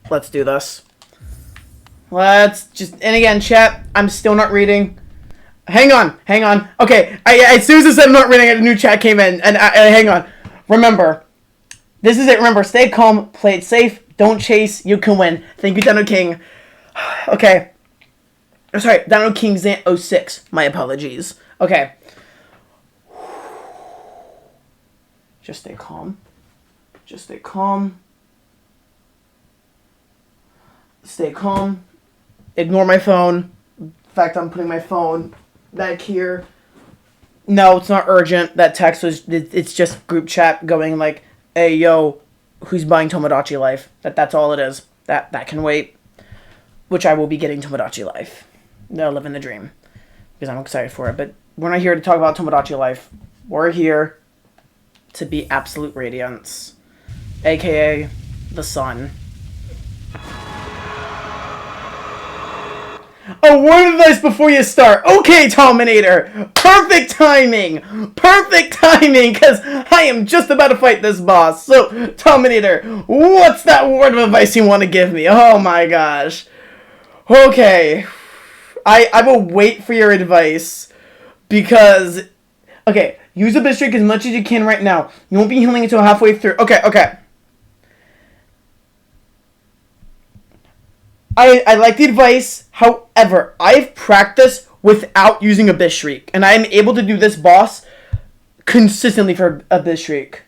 Speaker 1: Let's do this. Let's just, and again, chat, I'm still not reading. Hang on. Okay, as soon as I said I'm not reading, a new chat came in, and hang on. Remember, this is it. Remember, stay calm, play it safe, don't chase, you can win. Thank you, Dino King. Okay. Oh, sorry, Dino King Zant06. My apologies. Okay. Just stay calm. Stay calm. Ignore my phone. In fact, I'm putting my phone back here. No, it's not urgent. That text was, it's just group chat going like, hey, yo, who's buying Tomodachi Life? That's all it is. That can wait. Which I will be getting Tomodachi Life. They're living the dream. Because I'm excited for it. But we're not here to talk about Tomodachi Life. We're here to be absolute radiance. AKA the sun. A word of advice before you start. Okay, Tominator. Perfect timing, because I am just about to fight this boss. So, Tominator, what's that word of advice you want to give me? Oh my gosh. Okay. I will wait for your advice, because, okay, use a bit streak as much as you can right now. You won't be healing until halfway through. Okay. I like the advice, however, I've practiced without using Abyss Shriek, and I am able to do this boss consistently for Abyss Shriek.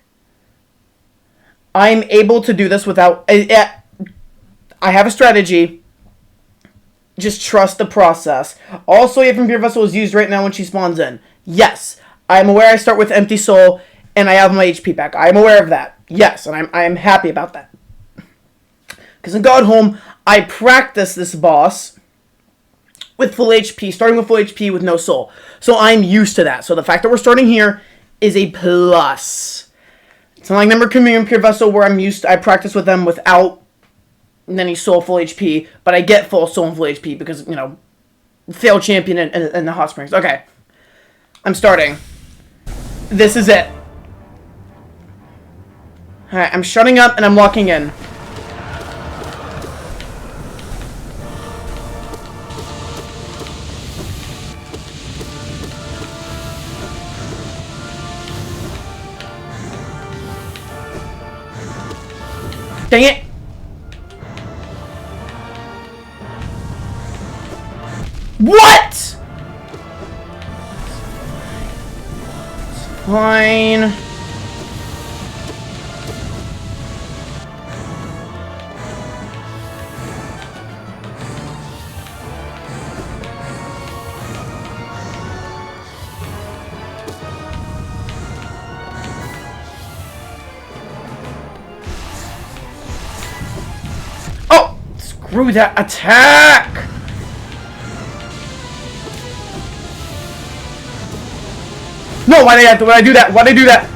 Speaker 1: I'm able to do this without... I have a strategy. Just trust the process. Also, Soya from Pure Vessel is used right now when she spawns in. Yes, I'm aware I start with Empty Soul, and I have my HP back. I'm aware of that. Yes, and I'm happy about that. Because in God Home, I practice this boss with full HP, starting with full HP with no soul. So I'm used to that. So the fact that we're starting here is a plus. It's not like Number Community and Pure Vessel where I practice with them without any soul full HP, but I get full soul and full HP because, you know, failed champion in the Hot Springs. Okay. I'm starting. This is it. Alright, I'm shutting up and I'm locking in. Dang it! What?! It's fine. Screw that attack! No, why did I do that? Why did I do that?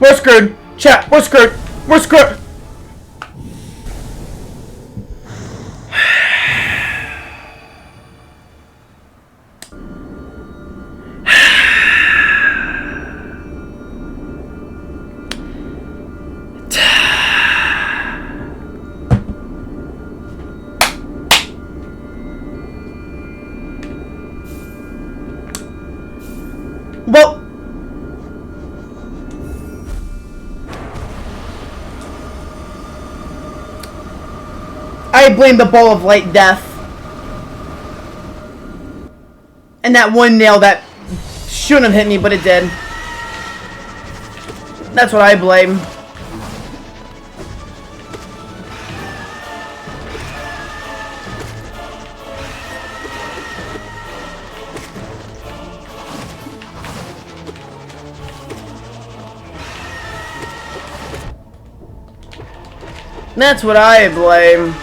Speaker 1: We're screwed. Chat, we're screwed. We're screwed. Well, I blame the ball of light death. And that one nail that shouldn't have hit me, but it did. That's what I blame. That's what I blame.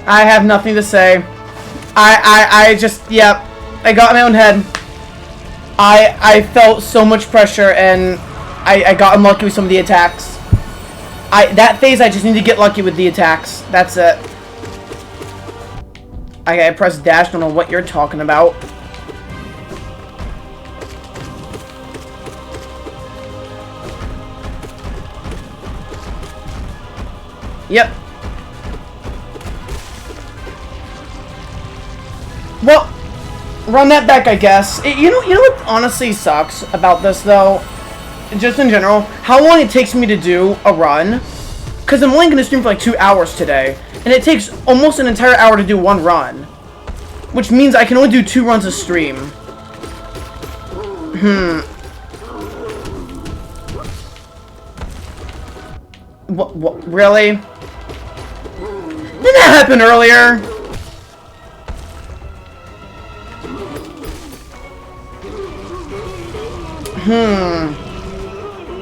Speaker 1: I have nothing to say. I just, yep. I got in my own head. I felt so much pressure and I got unlucky with some of the attacks. That phase I just need to get lucky with the attacks. That's it. I pressed dash, don't know what you're talking about. Yep. Well, run that back, I guess. You know what honestly sucks about this, though? Just in general, how long it takes me to do a run. Because I'm only going to stream for like 2 hours today. And it takes almost an entire hour to do one run. Which means I can only do 2 runs a stream. What? Really? Didn't that happen earlier?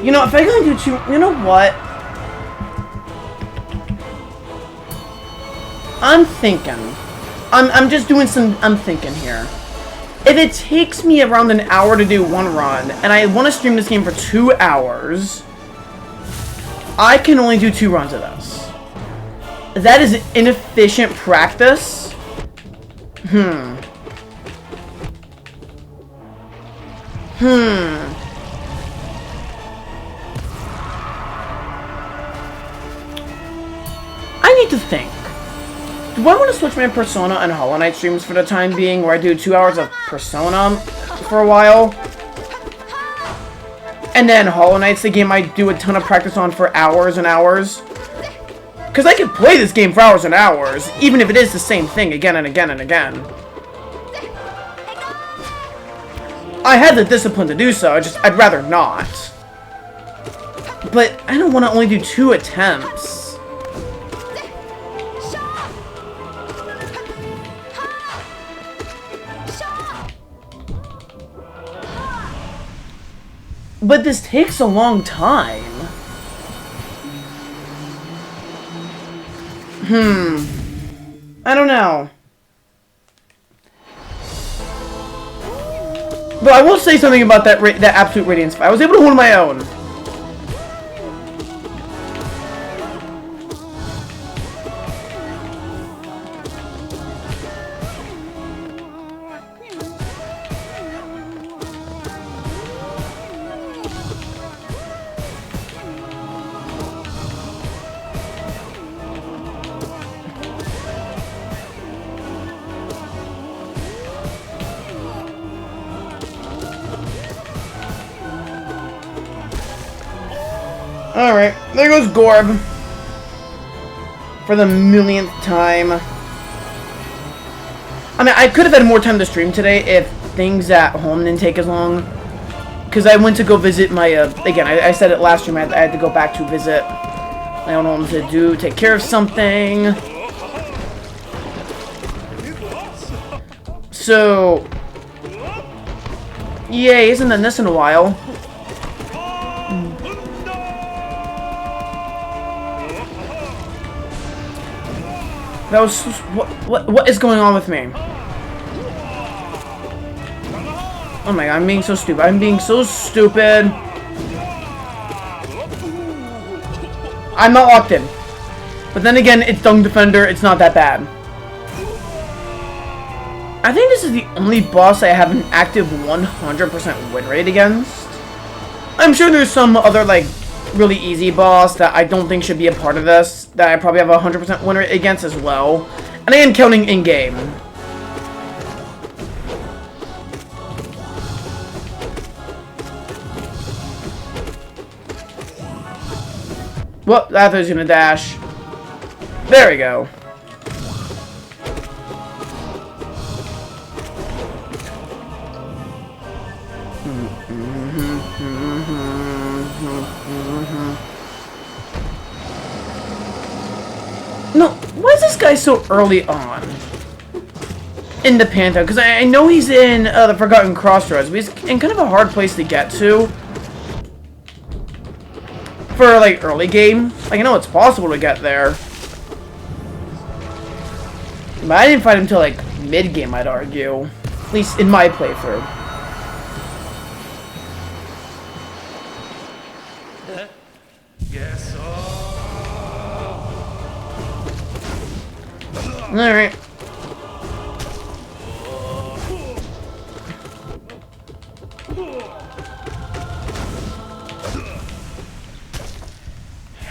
Speaker 1: You know, if I can do 2, you know what? I'm thinking. I'm just doing some, I'm thinking here. If it takes me around an hour to do one run, and I want to stream this game for 2 hours, I can only do 2 runs of this. That is inefficient practice. I need to think. Do I want to switch my Persona and Hollow Knight streams for the time being, where I do 2 hours of Persona for a while? And then Hollow Knight's the game I do a ton of practice on for hours and hours. Because I could play this game for hours and hours, even if it is the same thing again and again and again. I had the discipline to do so, I'd rather not. But I don't want to only do 2 attempts. But this takes a long time. I don't know. But I will say something about that Absolute Radiance fight. I was able to hold my own. Alright, there goes Gorb. For the millionth time. I mean, I could have had more time to stream today if things at home didn't take as long. Because I went to go visit my, again, I said it last stream, I had to go back to visit my own home to take care of something. So, yeah, he hasn't done this in a while. That was what is going on with me? Oh my god, I'm being so stupid. I'm being so stupid. I'm not locked in. But then again, it's Dung Defender. It's not that bad. I think this is the only boss I have an active 100% win rate against. I'm sure there's some other, like, really easy boss that I don't think should be a part of this, that I probably have a 100% win rate against as well. And I am counting in-game. Well, that was gonna dash. There we go. No, why is this guy so early on in the Pantheon? Because I know he's in the Forgotten Crossroads, but he's in kind of a hard place to get to for, like, early game. Like, I know it's possible to get there, but I didn't fight him until, like, mid-game, I'd argue. At least in my playthrough.
Speaker 2: Yes.
Speaker 1: Alright.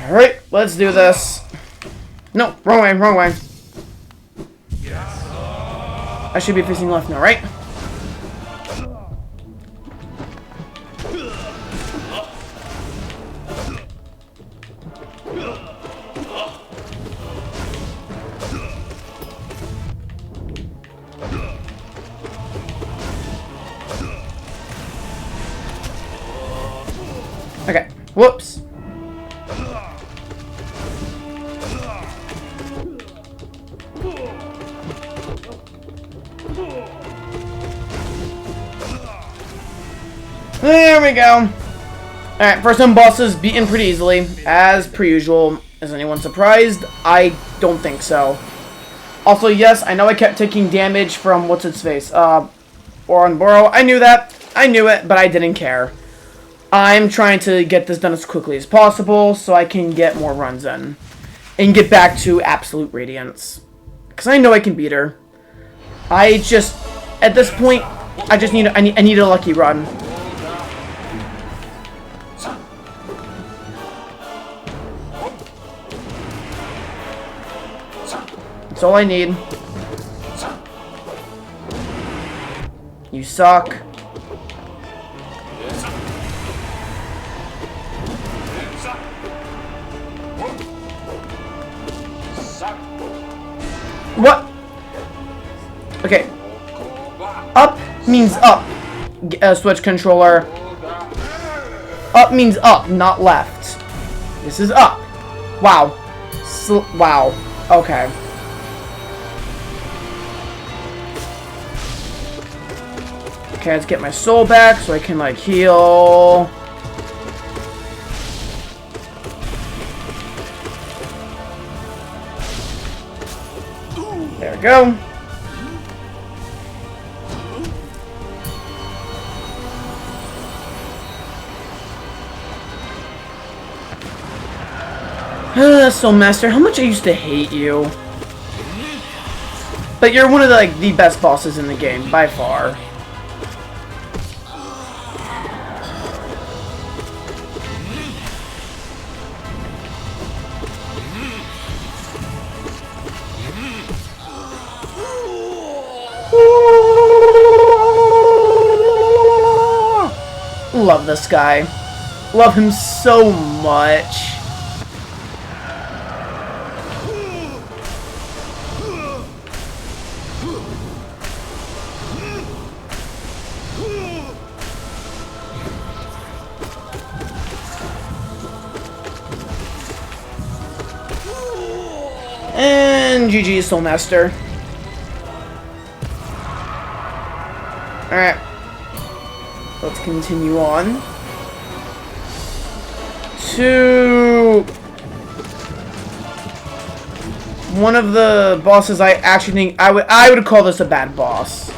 Speaker 1: Alright, let's do this. No, wrong way, wrong way. I should be facing left now, right? Okay, whoops. There we go. Alright, first time bosses beaten pretty easily, as per usual. Is anyone surprised? I don't think so. Also, yes, I know I kept taking damage from what's-its-face, Ouroboros. I knew that. I knew it, but I didn't care. I'm trying to get this done as quickly as possible so I can get more runs in. And get back to absolute radiance. Because I know I can beat her. I just, at this point, I just need, I need a lucky run. That's all I need. You suck. What? Okay. Up means up. Switch controller. Up means up, not left. This is up. Wow. Wow. Okay. Okay, let's get my soul back so I can, like, heal. There we go. Soul Master, how much I used to hate you. But you're one of the, like, the best bosses in the game, by far. Love this guy. Love him so much. And GG, Soul Master. Alright. Let's continue on. To one of the bosses I actually think I would call this a bad boss.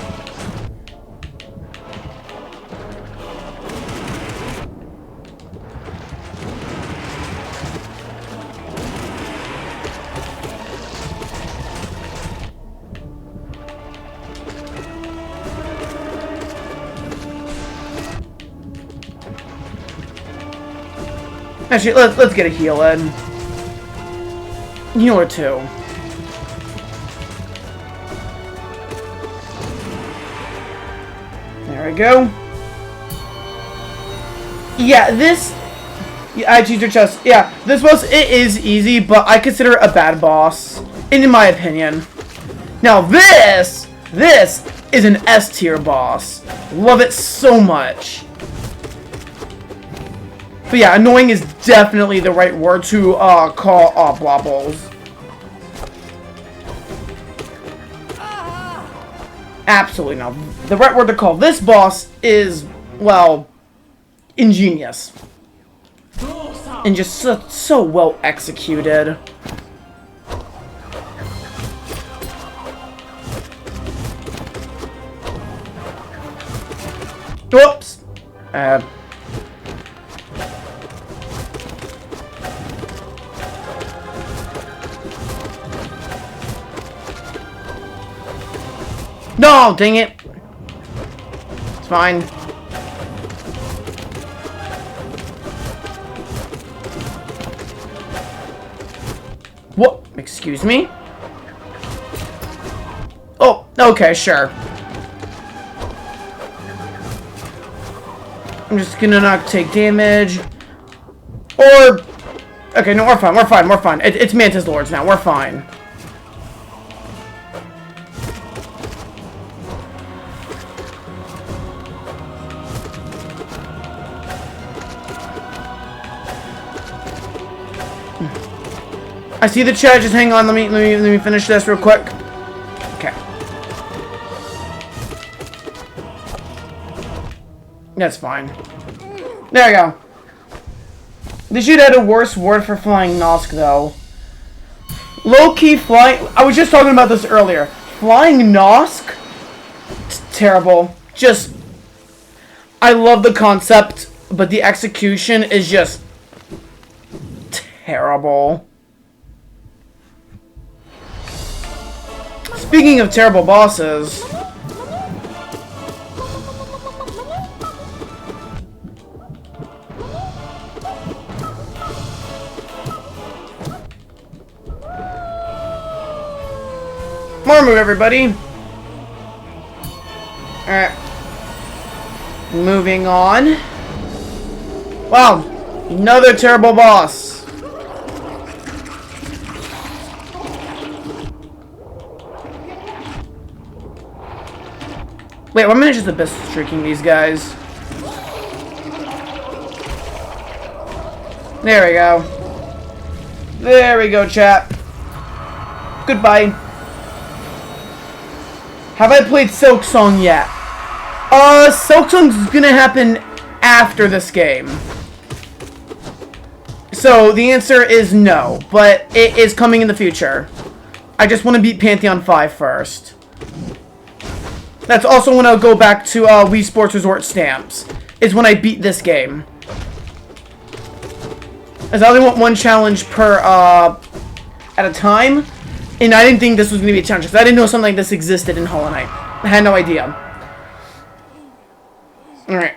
Speaker 1: Actually, let's get a heal in. Heal or two. There we go. Yeah, this... Yeah, I choose your chest. Yeah, this boss, it is easy, but I consider it a bad boss. In my opinion. Now this is an S tier boss. Love it so much. But yeah, annoying is definitely the right word to call Blobbles. Absolutely no. The right word to call this boss is, well, ingenious. And just so well executed. Whoops. No, dang it. It's fine. What? Excuse me? Oh, okay, sure. I'm just gonna not take damage. Or... Okay, no, we're fine, we're fine, we're fine. It's Mantis Lords now, we're fine. I see the chat. Just hang on. Let me finish this real quick. Okay. That's fine. There we go. They should add a worse word for flying Nosk though. Low-key flying. I was just talking about this earlier. Flying Nosk. It's terrible. Just. I love the concept, but the execution is just terrible. Speaking of terrible bosses... More move, everybody! Alright. Moving on. Wow! Another terrible boss! Wait, I'm gonna just abyss streaking these guys. There we go. There we go, chat. Goodbye. Have I played Silk Song yet? Silk Song's gonna happen after this game. So, the answer is no, but it is coming in the future. I just want to beat Pantheon 5 first. That's also when I'll go back to Wii Sports Resort stamps. Is when I beat this game. As I only want one challenge per at a time, and I didn't think this was going to be a challenge because I didn't know something like this existed in Hollow Knight. I had no idea. All right,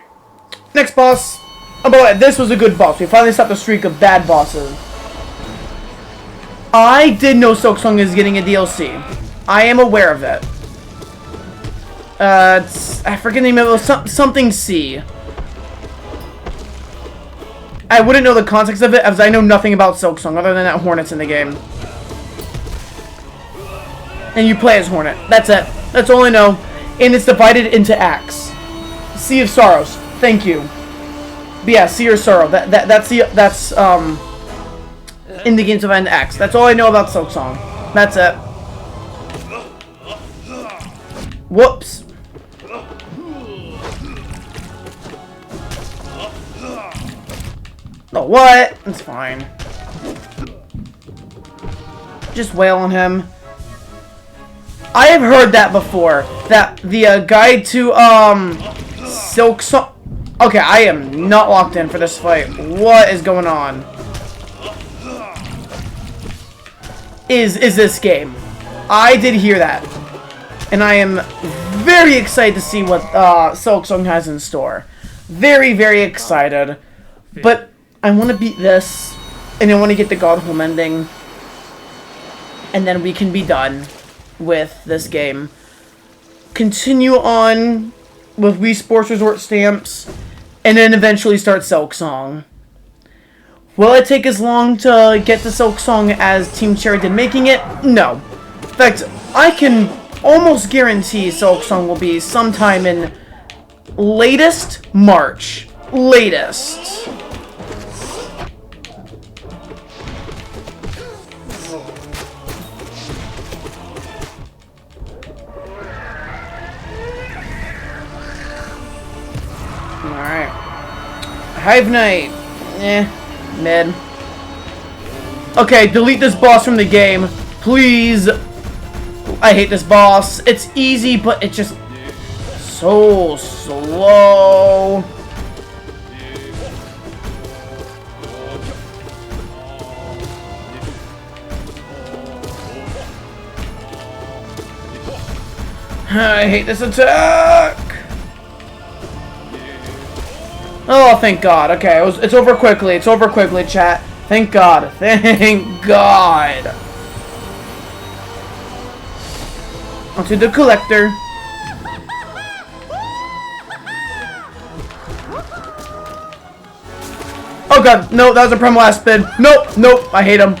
Speaker 1: next boss. Oh, by the way, this was a good boss. We finally stopped the streak of bad bosses. I did know Silk Song is getting a DLC. I am aware of it. I forget the name of it. Something C. I wouldn't know the context of it as I know nothing about Silk Song other than that Hornet's in the game. And you play as Hornet. That's it. That's all I know. And it's divided into acts. Sea of Sorrows. Thank you. But yeah, Sea of Sorrow. That's in the game's divided into acts. That's all I know about Silk Song. That's it. Whoops. Oh, what? It's fine. Just wail on him. I have heard that before. That the guide to Silk Song. Okay, I am not locked in for this fight. What is going on? Is this game? I did hear that, and I am very excited to see what Silk Song has in store. Very, very excited. But I want to beat this, and I want to get the Godholm ending, and then we can be done with this game. Continue on with Wii Sports Resort stamps, and then eventually start Silk Song. Will it take as long to get the Silk Song as Team Cherry did making it? No. In fact, I can almost guarantee Silk Song will be sometime in latest March. Latest. Alright. Hive Knight. Mid. Okay, delete this boss from the game. Please. I hate this boss. It's easy, but it's just so slow. I hate this attack. Oh, thank God. Okay, it's over quickly. It's over quickly, chat. Thank God. Thank God. Onto the collector. Oh God, no, that was a Primo last spin. Nope, nope, I hate him.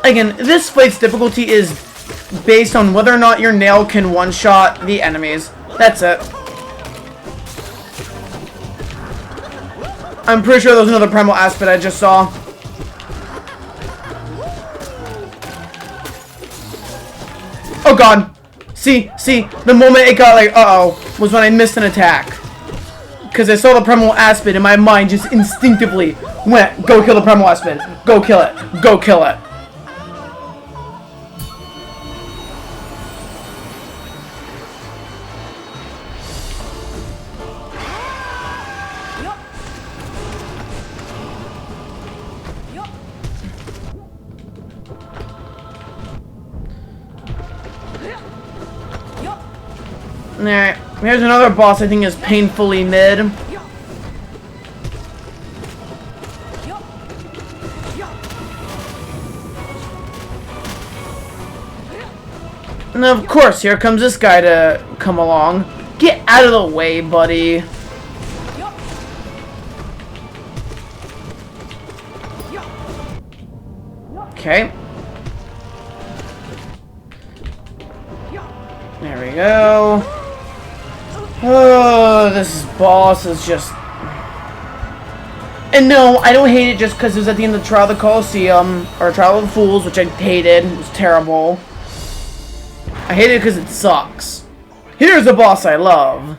Speaker 1: Again, this fight's difficulty is based on whether or not your nail can one-shot the enemies. That's it. I'm pretty sure there was another Primal Aspect I just saw. Oh God. See, the moment it got like, uh-oh, was when I missed an attack. Because I saw the Primal Aspect and my mind just instinctively went, go kill the Primal Aspect. Go kill it. Go kill it. Alright, here's another boss I think is painfully mid. And of course, here comes this guy to come along. Get out of the way, buddy. Okay. There we go. Oh, this boss is just... And no, I don't hate it just because it was at the end of the Trial of the Colosseum, or Trial of the Fools, which I hated. It was terrible. I hate it because it sucks. Here's a boss I love.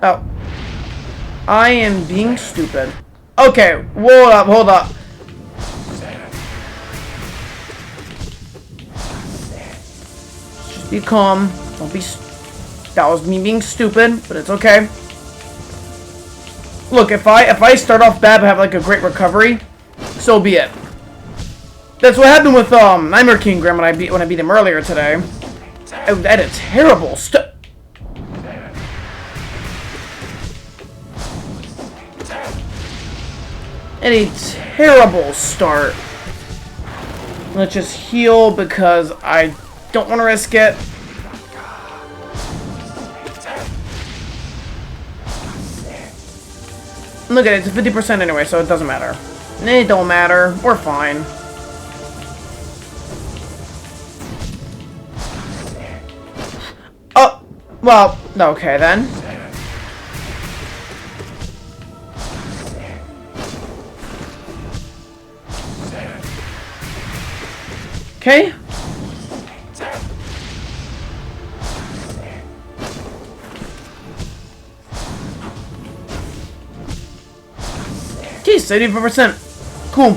Speaker 1: Oh. I am being stupid. Okay, hold up, hold up. Be calm. Don't be. That was me being stupid, but it's okay. Look, if I start off bad but have like a great recovery, so be it. That's what happened with Nightmare King Grim when I beat him earlier today. I had a terrible start. Let's just heal because I don't want to risk it. Look at it, it's 50% anyway, so it doesn't matter. It don't matter. We're fine. Oh, well, okay then. Okay. Okay, 75%. Cool.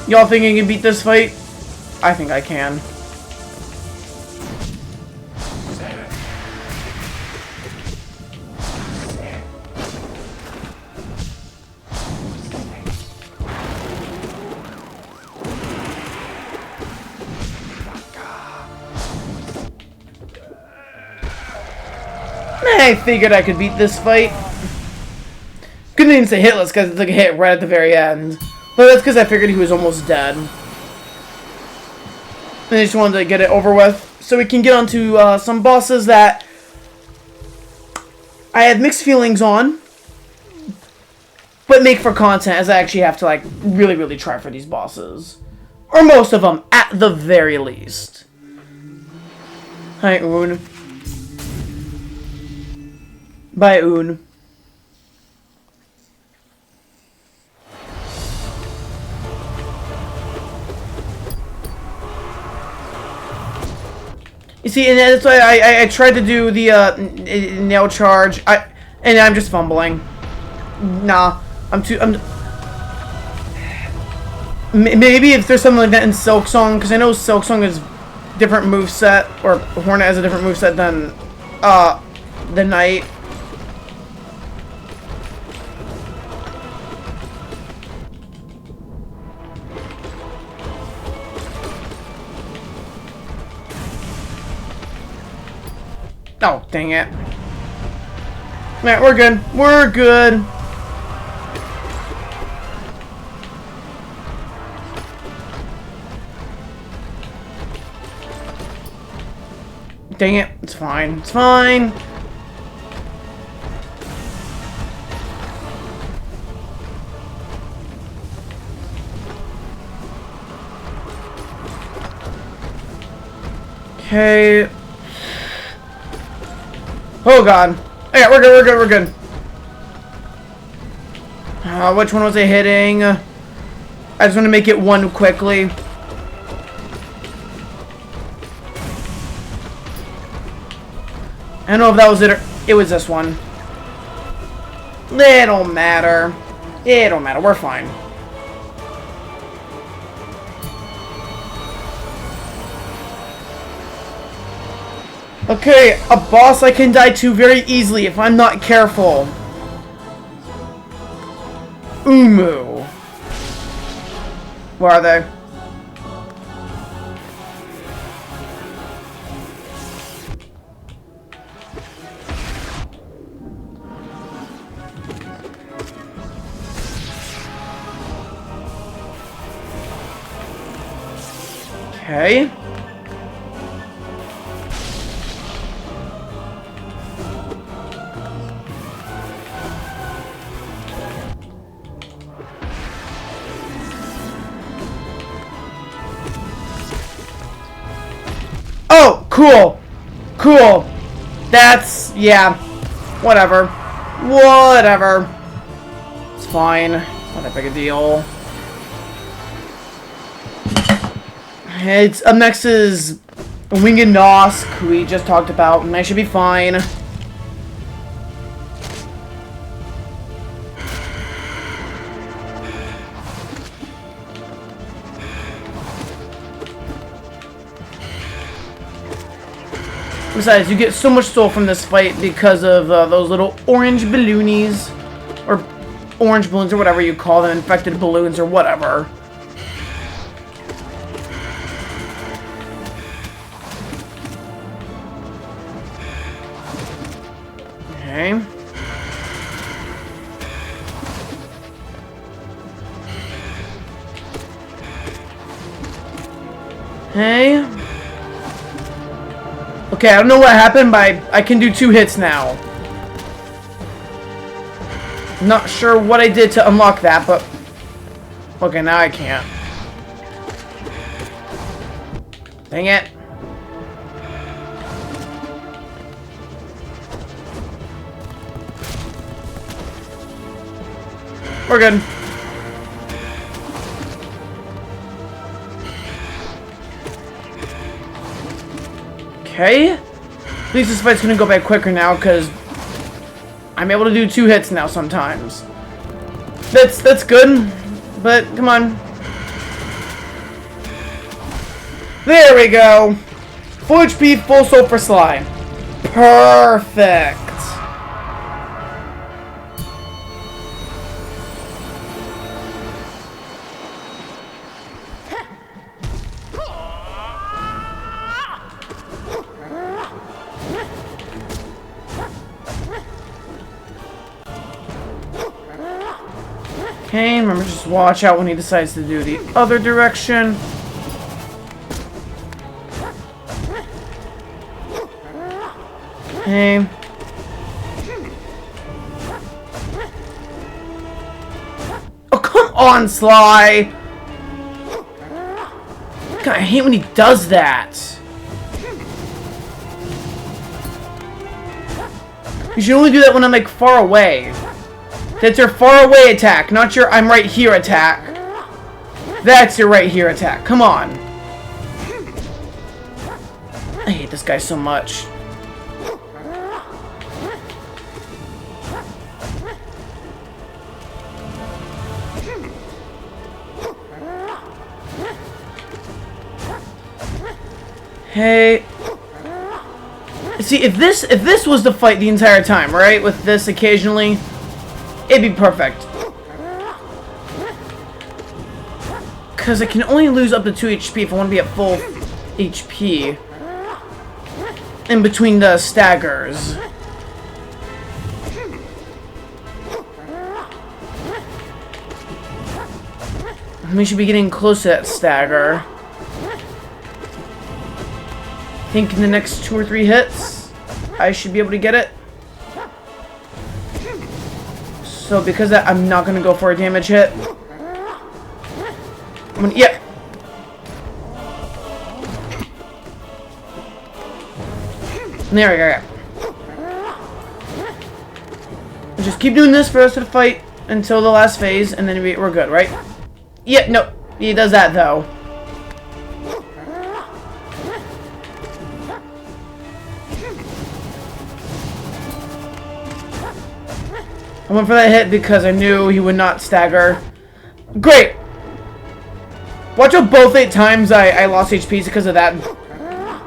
Speaker 1: Y'all think I can beat this fight? I think I can. I figured I could beat this fight. Couldn't even say hitless because it took a hit right at the very end. But that's because I figured he was almost dead. And I just wanted to get it over with. So we can get on to some bosses that I have mixed feelings on. But make for content, as I actually have to like really, really try for these bosses. Or most of them, at the very least. Hi, Un. Bye, Un. You see, and that's why I tried to do the nail charge. And I'm just fumbling. Nah, maybe if there's something like that in Silk Song, because I know Silk Song is different moveset, or Hornet has a different moveset than the Knight. Oh, dang it. Man, we're good. We're good. Dang it. It's fine. It's fine. Okay. Oh god. Yeah, we're good, we're good, we're good. Which one was I hitting? I just want to make it one quickly. I don't know if that was it or it was this one. It don't matter. It don't matter. We're fine. Okay, a boss I can die to very easily if I'm not careful. Umu. Where are they? Okay. Oh, cool. Cool. That's, yeah. Whatever. Whatever. It's fine. It's not that big a deal. It's up next is Winged Nosk, who we just talked about, and I should be fine. Besides, you get so much soul from this fight because of those little orange balloonies, or orange balloons, or whatever you call them, infected balloons, or whatever. Okay. Hey. Okay, I don't know what happened, but I can do 2 hits now. Not sure what I did to unlock that, but... Okay, now I can't. Dang it. We're good. Okay. At least this fight's gonna go by quicker now, because I'm able to do 2 hits now sometimes. That's good, but come on. There we go. Full HP, full soul for Sly. Perfect. Okay, remember, just watch out when he decides to do the other direction. Okay. Oh, come on, Sly! God, I hate when he does that. You should only do that when I'm, like, far away. That's your far away attack, not your I'm right here attack. That's your right here attack. Come on. I hate this guy so much. Hey. See, if this was the fight the entire time, right? With this occasionally, it'd be perfect. Because I can only lose up to 2 HP if I want to be at full HP. In between the staggers. We should be getting close to that stagger. I think in the next 2 or 3 hits, I should be able to get it. So because of that, I'm not going to go for a damage hit. Yeah. There we go. Just keep doing this for the rest of the fight until the last phase, and then we're good, right? Yeah, no. He does that, though. I went for that hit because I knew he would not stagger. Great! Watch out, both 8 times I lost HP because of that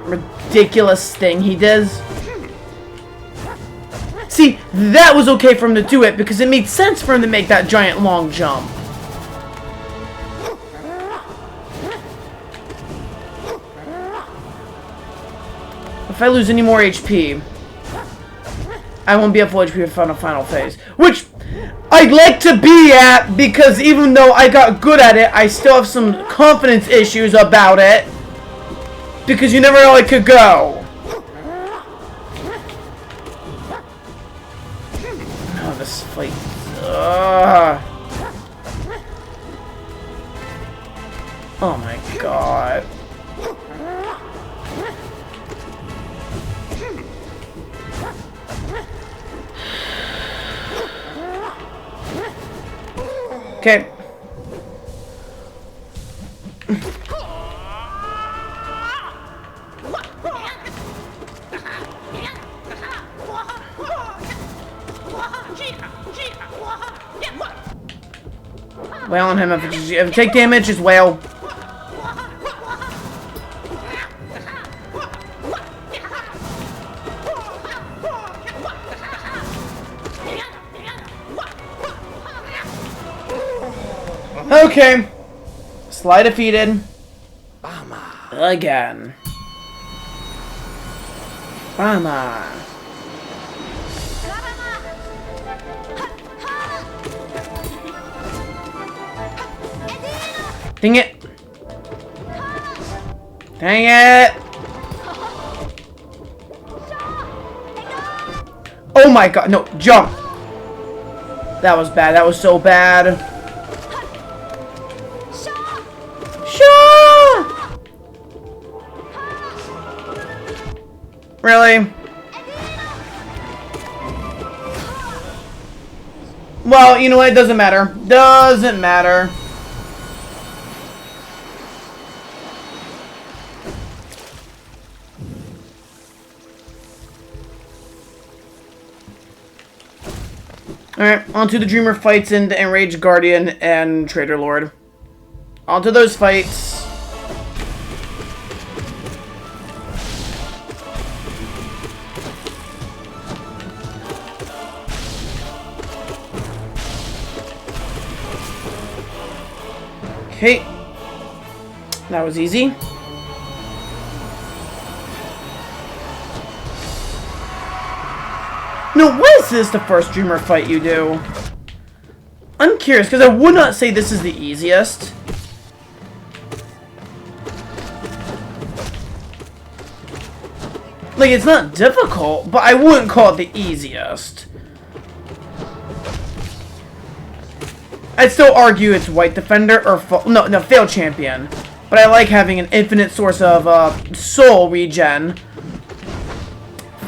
Speaker 1: ridiculous thing he does. See, that was okay for him to do it because it made sense for him to make that giant long jump. If I lose any more HP, I won't be at full HP for the final phase. Which I'd like to be at, because even though I got good at it, I still have some confidence issues about it. Because you never know it could go. Oh, this fight. Oh my god. Okay. Wail on him if you take damage, just wail. Okay. Sly defeated. Again. Bama. Dang it. Dang it. Oh my god. No, jump. That was bad. That was so bad. Really? Well, you know what? It doesn't matter. Doesn't matter. Alright, onto the Dreamer fights into Enraged Guardian and Traitor Lord. Onto those fights. Okay. That was easy. No, why is this the first Dreamer fight you do? I'm curious, because I would not say this is the easiest. Like, it's not difficult, but I wouldn't call it the easiest. I'd still argue it's White Defender, or... No, Failed Champion. But I like having an infinite source of soul regen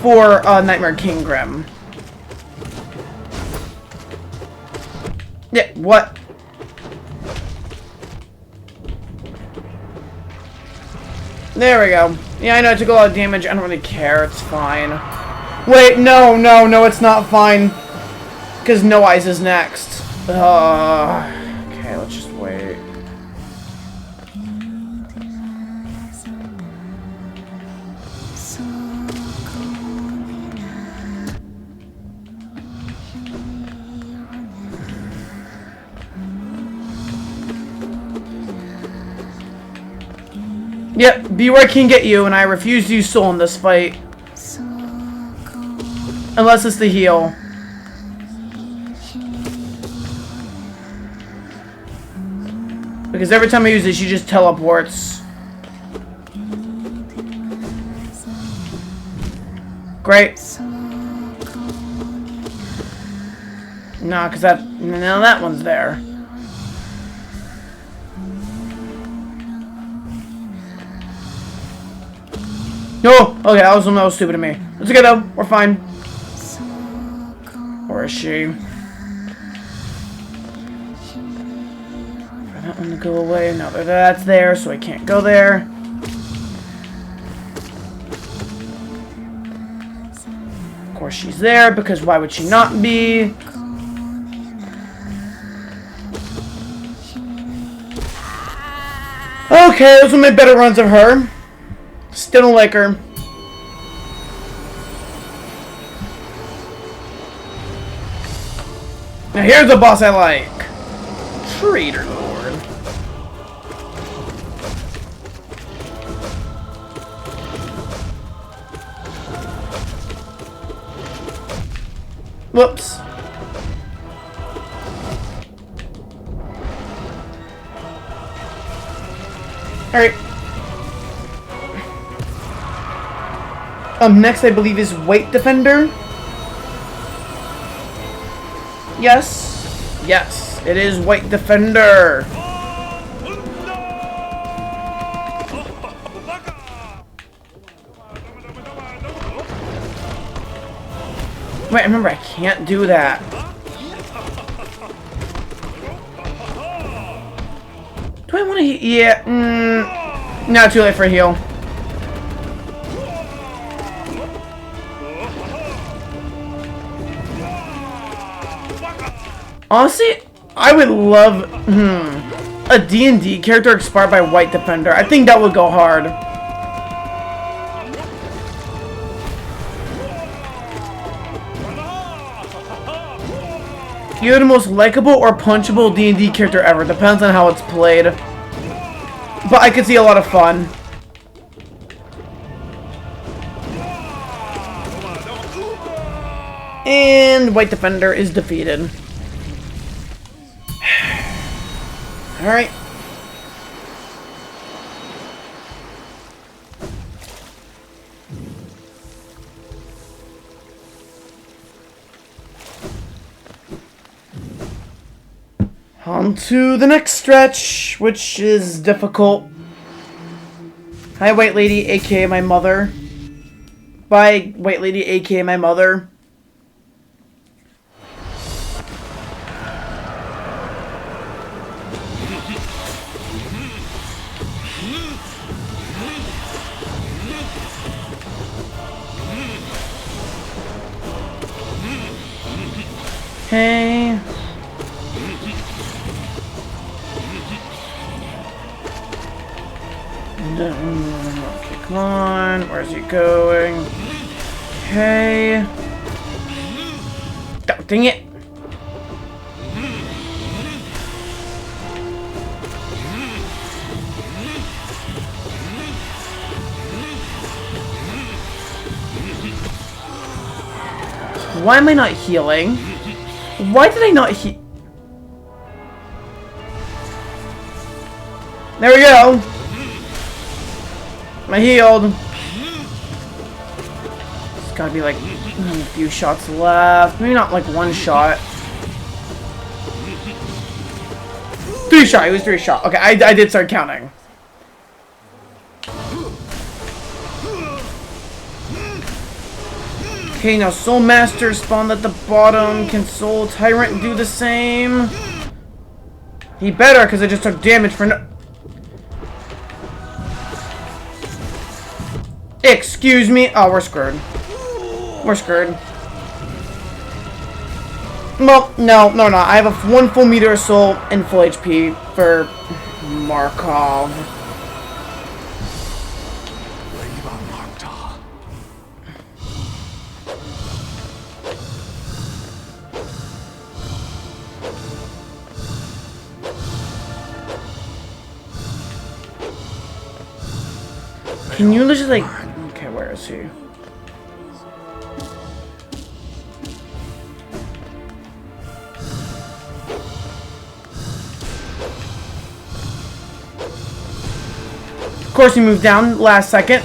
Speaker 1: for Nightmare King Grim. Yeah, what? There we go. Yeah, I know I took a lot of damage. I don't really care. It's fine. Wait, no, it's not fine. Because No Eyes is next. Okay, let's just wait. Yep, be where I can get you, and I refuse to use soul in this fight. Unless it's the heal. Because every time I use it, she just teleports. Great. Nah, because now that one's there. No! Okay, that was stupid of me. It's okay though, we're fine. Or is she? For that one to go away. No, that's there, so I can't go there. Of course she's there, because why would she not be? Okay, those were my better runs of her. Still don't like her. Now here's the boss I like. Traitor Lord. Whoops. Alright. Next I believe is White Defender. Yes. Yes, it is White Defender. Wait, remember I can't do that. Do I want to heal? Yeah, not too late for a heal. Honestly, I would love a D&D character inspired by White Defender. I think that would go hard. You're the most likable or punchable D&D character ever. Depends on how it's played. But I could see a lot of fun. And White Defender is defeated. Alright. On to the next stretch, which is difficult. Hi, White Lady, aka my mother. Bye, White Lady, aka my mother. Okay. Okay, come on. Where's he going? Okay. Oh, dang it. Why am I not healing? Why did I not heal? There we go. I healed. It's gotta be like a few shots left. Maybe not like one shot. 3 shot. It was 3 shot. Okay, I did start counting. Okay, now Soul Master spawned at the bottom. Can Soul Tyrant do the same? He better, because I just took damage for no... Excuse me. Oh, we're screwed. We're screwed. Well, no, no, no. I have 1 full meter of soul and full HP for Markov. Can you just like... Okay, where is he? Of course he moved down last second.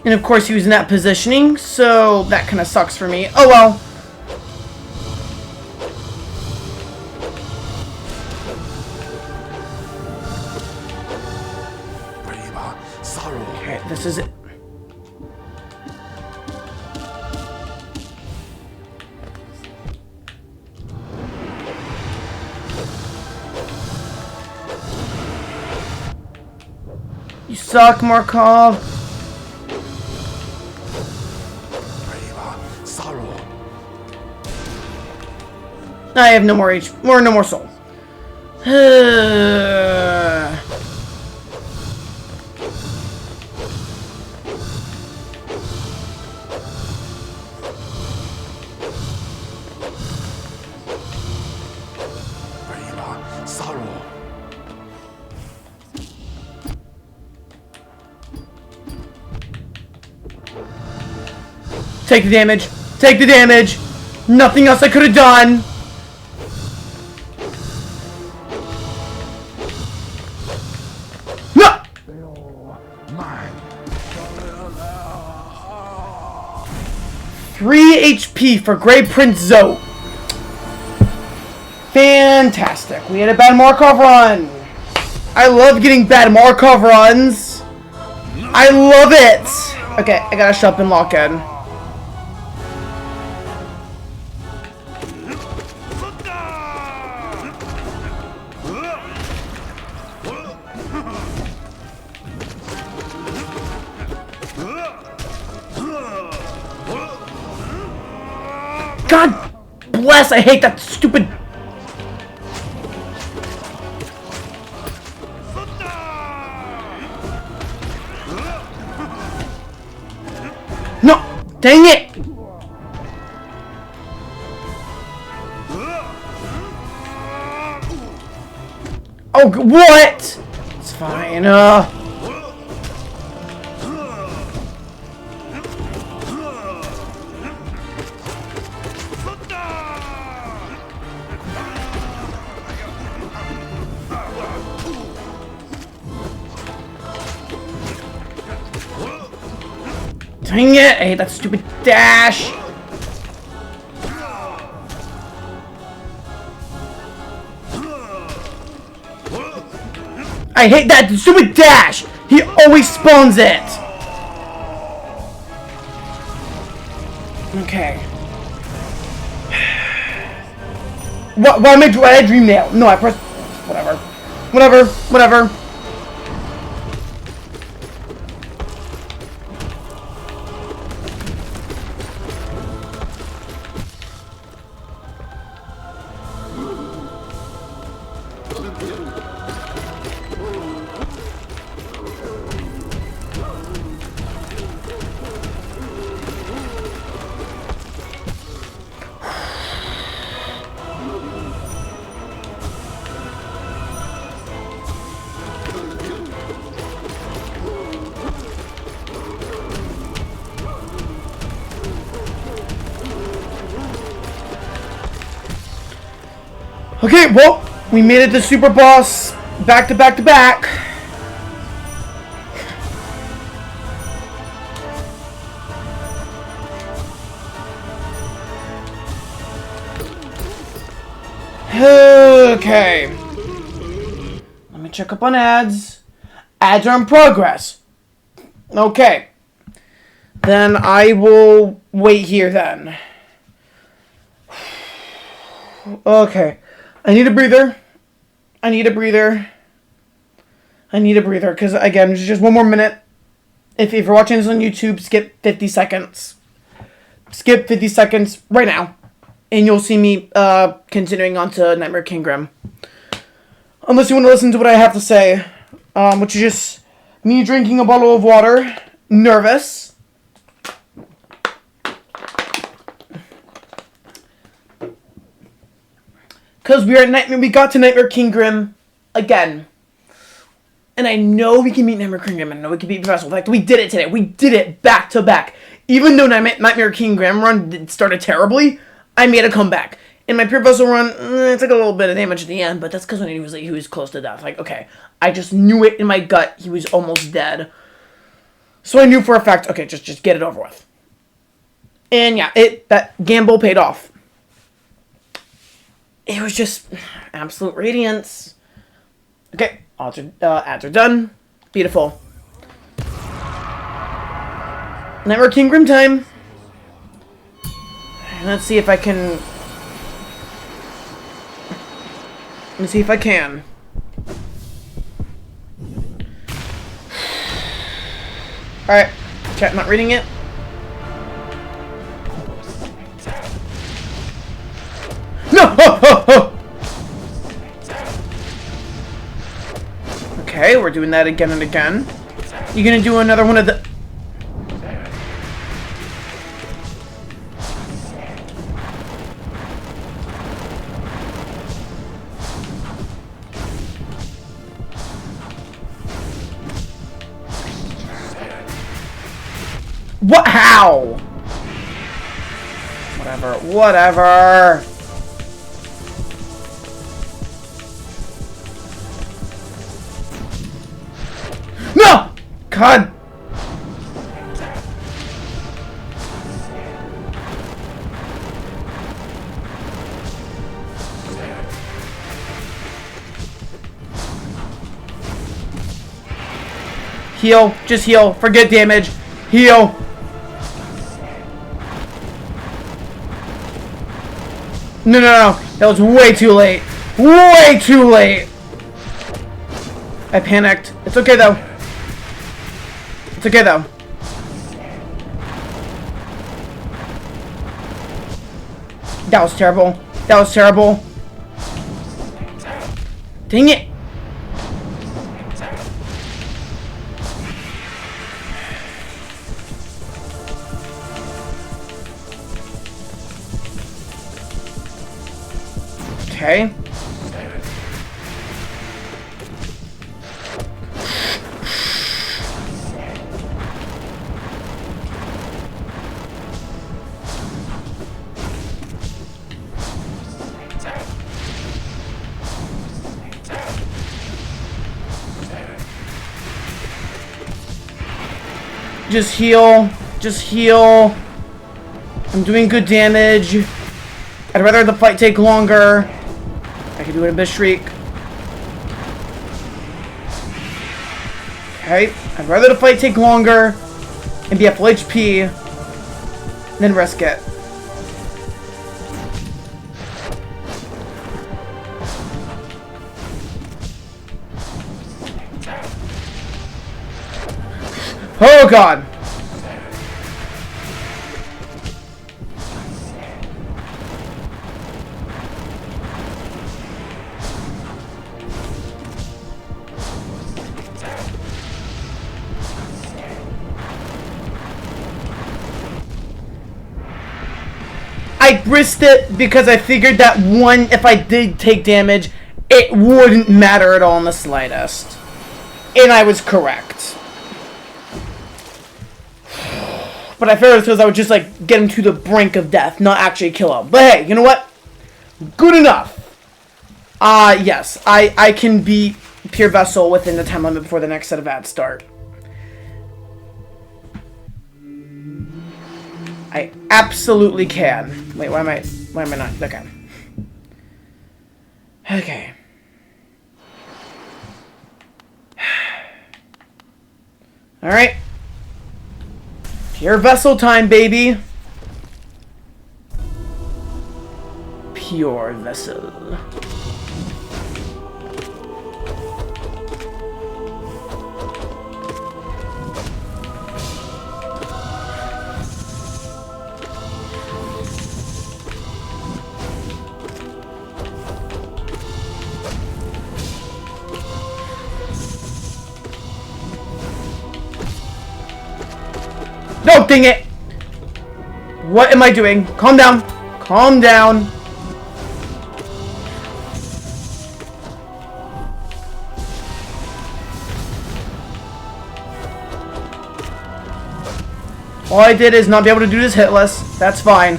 Speaker 1: And of course he was in that positioning, so that kind of sucks for me. Oh well. Okay, this is it. You suck, Markov. I have no more H or no more soul. Take the damage. Take the damage. Nothing else I could have done. No! 3 HP for Grey Prince Zoe. Fantastic. We had a bad Markov run. I love getting bad Markov runs. I love it. Okay, I gotta shut up and lock in. God bless, I hate that stupid... No! Dang it! Oh, what? It's fine, Dang it! I hate that stupid dash! I hate that stupid dash! He always spawns it! Okay. What am I doing? I dream nail. No, I pressed... Whatever. Whatever. Whatever. Okay, well, we made it to Super Boss back to back to back. Okay. Let me check up on ads. Ads are in progress. Okay. Then I will wait here then. Okay. I need a breather. I need a breather. I need a breather because, again, just one more minute. If you're watching this on YouTube, skip 50 seconds. Skip 50 seconds right now. And you'll see me continuing on to Nightmare Kingdom. Unless you want to listen to what I have to say. Which is just me drinking a bottle of water. Nervous. Because we got to Nightmare Kingdom again. And I know we can beat Nightmare Kingdom. I know we can beat Professor. In fact, we did it today. We did it back to back. Even though Nightmare Kingdom run started terribly, I made a comeback. In my Pure Vessel run, it took a little bit of damage at the end, but that's because when he was close to death. Like, okay, I just knew it in my gut. He was almost dead. So I knew for a fact, okay, just get it over with. And yeah, that gamble paid off. It was just absolute radiance. Okay, ads are done. Beautiful. Nightmare Kingdom time. Let's see if I can. Let's see if I can. Alright. Chat not reading it. No! Okay, we're doing that again and again. You gonna do another one of the... What? How? Whatever. No! God. Heal. Just heal. Forget damage. Heal. No. That was way too late. Way too late. I panicked. It's okay, though. It's okay, though. That was terrible. That was terrible. Dang it. Okay. Just heal. Just heal. I'm doing good damage. I'd rather the fight take longer. I can do it in Abyss Shriek. Okay. I'd rather the fight take longer and be at full HP than risk it. Oh God! I risked it because I figured that if I did take damage, it wouldn't matter at all in the slightest. And I was correct. But I figured it because I would just like get him to the brink of death, not actually kill him. But hey, you know what? Good enough. Yes. I can be pure vessel within the time limit before the next set of ads start. I absolutely can. Wait, why am I not? Okay. Okay. Alright. Pure vessel time, baby. Pure vessel. No, dang it! What am I doing? Calm down. Calm down. All I did is not be able to do this hitless. That's fine.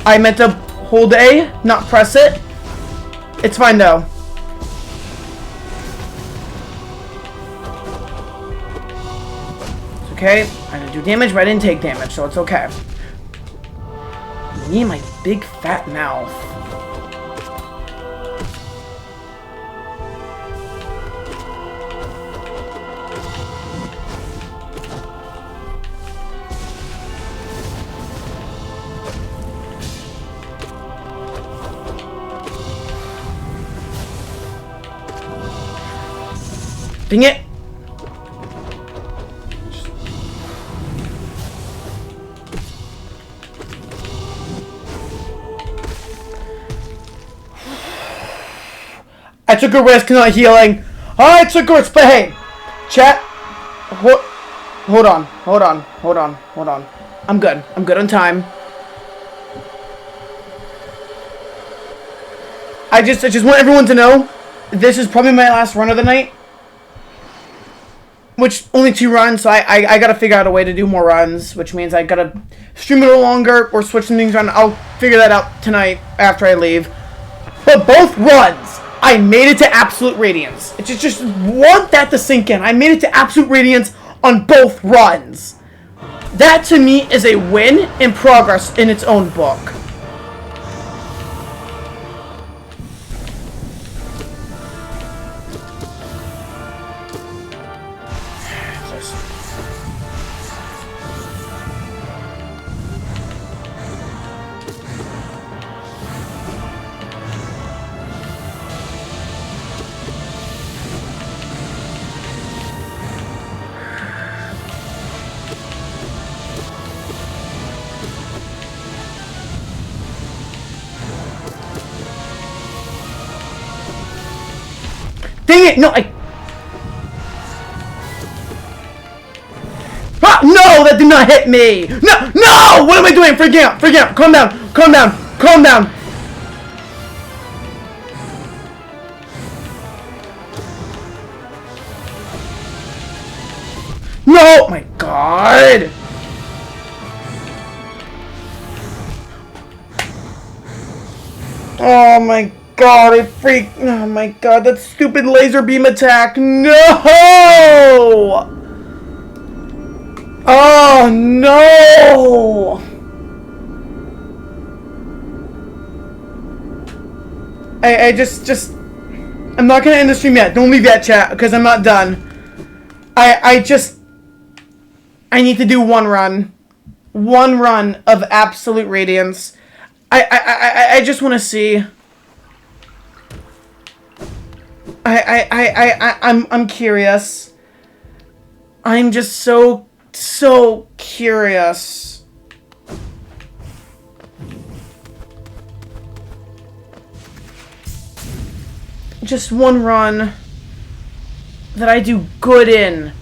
Speaker 1: I meant to hold A, not press it. It's fine though. It's okay. I didn't do damage, but I didn't take damage, so it's okay. Me and my big fat mouth. Dang it! I took a risk not healing. I took a risk, but hey, chat. Hold on. I'm good. I'm good on time. I just want everyone to know this is probably my last run of the night. Which, only 2 runs, so I gotta figure out a way to do more runs, which means I gotta stream it a little longer or switch some things around. I'll figure that out tonight after I leave. But both runs, I made it to Absolute Radiance. It just want that to sink in. I made it to Absolute Radiance on both runs. That, to me, is a win in progress in its own book. Dang it! No, Ah, no, that did not hit me! No! No! What am I doing? Freaking out! Freaking out! Calm down! Calm down! Calm down! No! Oh my God! Oh my God, I freaked. Oh my God, that stupid laser beam attack. No! Oh no! I just. I'm not gonna end the stream yet. Don't leave yet, chat, because I'm not done. I need to do one run. One run of Absolute Radiance. I just want to see. I'm curious. I'm just so curious. Just one run that I do good in.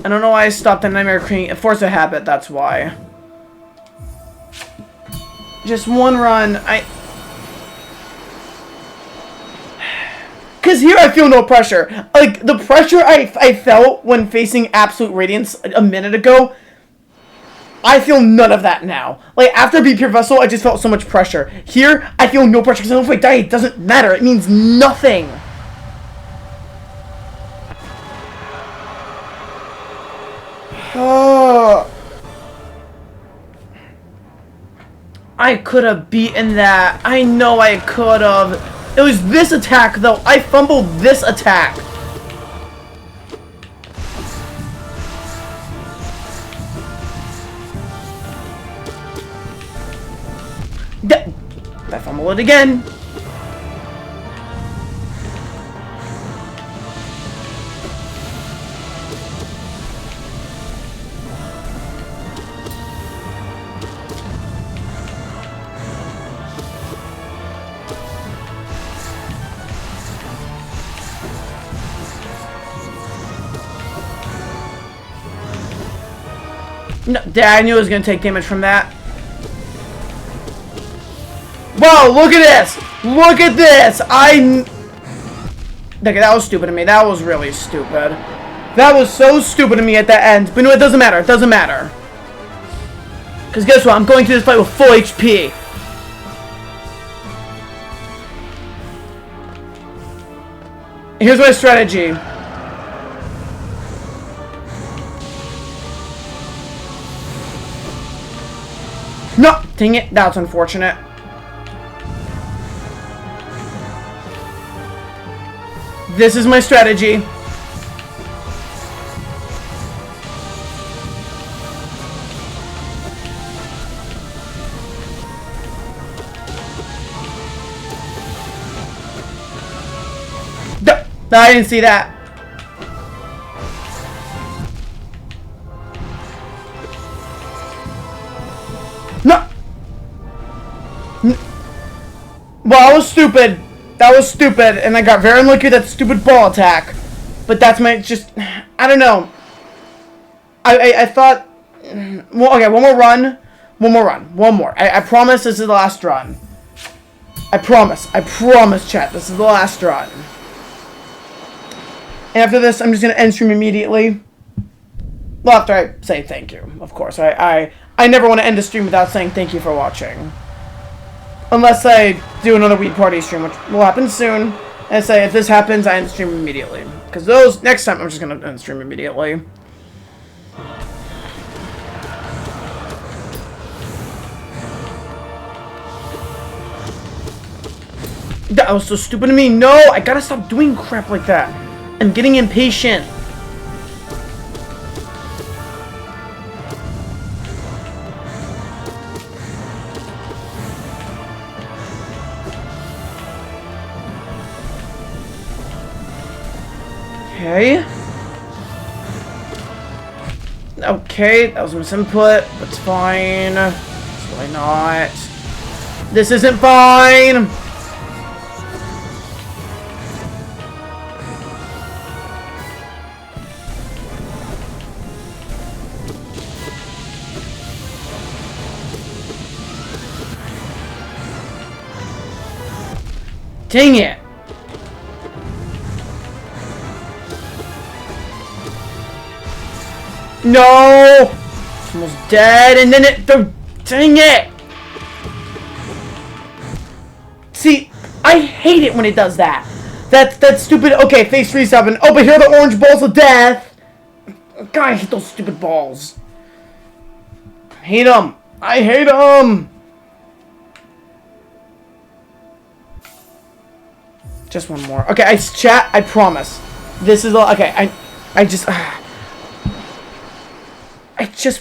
Speaker 1: I don't know why I stopped at Nightmare Queen. Force a habit, that's why. Just one run. Because here I feel no pressure. Like, the pressure I felt when facing Absolute Radiance a minute ago, I feel none of that now. Like, after I beat Pure Vessel, I just felt so much pressure. Here, I feel no pressure, because if I die, it doesn't matter. It means nothing. I could have beaten that. I know I could have. It was this attack, though. I fumbled this attack. I fumble it again. No, Daniel is gonna take damage from that. Whoa, look at this! Look at this! Okay, that was stupid of me. That was really stupid. That was so stupid of me at the end. But no, it doesn't matter. It doesn't matter. Because guess what? I'm going through this fight with full HP. Here's my strategy. No! Dang it. That's unfortunate. This is my strategy. I didn't see that. No! Well, I was stupid. That was stupid, and I got very unlucky with that stupid ball attack. But that's my, just, I don't know. I thought, well, okay, one more run. One more. I promise this is the last run. I promise, chat, this is the last run. And after this, I'm just going to end stream immediately. Well, after I say thank you, of course. I never want to end a stream without saying thank you for watching. Unless I do another Wii Party stream, which will happen soon. And I say, if this happens, I end stream immediately. Because those, next time, I'm just going to end stream immediately. That was so stupid of me. No, I gotta stop doing crap like that. I'm getting impatient. Okay. Okay, that was misinput. That's fine. Why not? This isn't fine. Dang it! No! It's almost dead, and then dang it! See, I hate it when it does that. That's stupid. Okay, phase 3-7. Oh, but here are the orange balls of death. God, I hate those stupid balls. I hate them. I hate them. Just one more. Okay, chat, I promise. This is okay, I just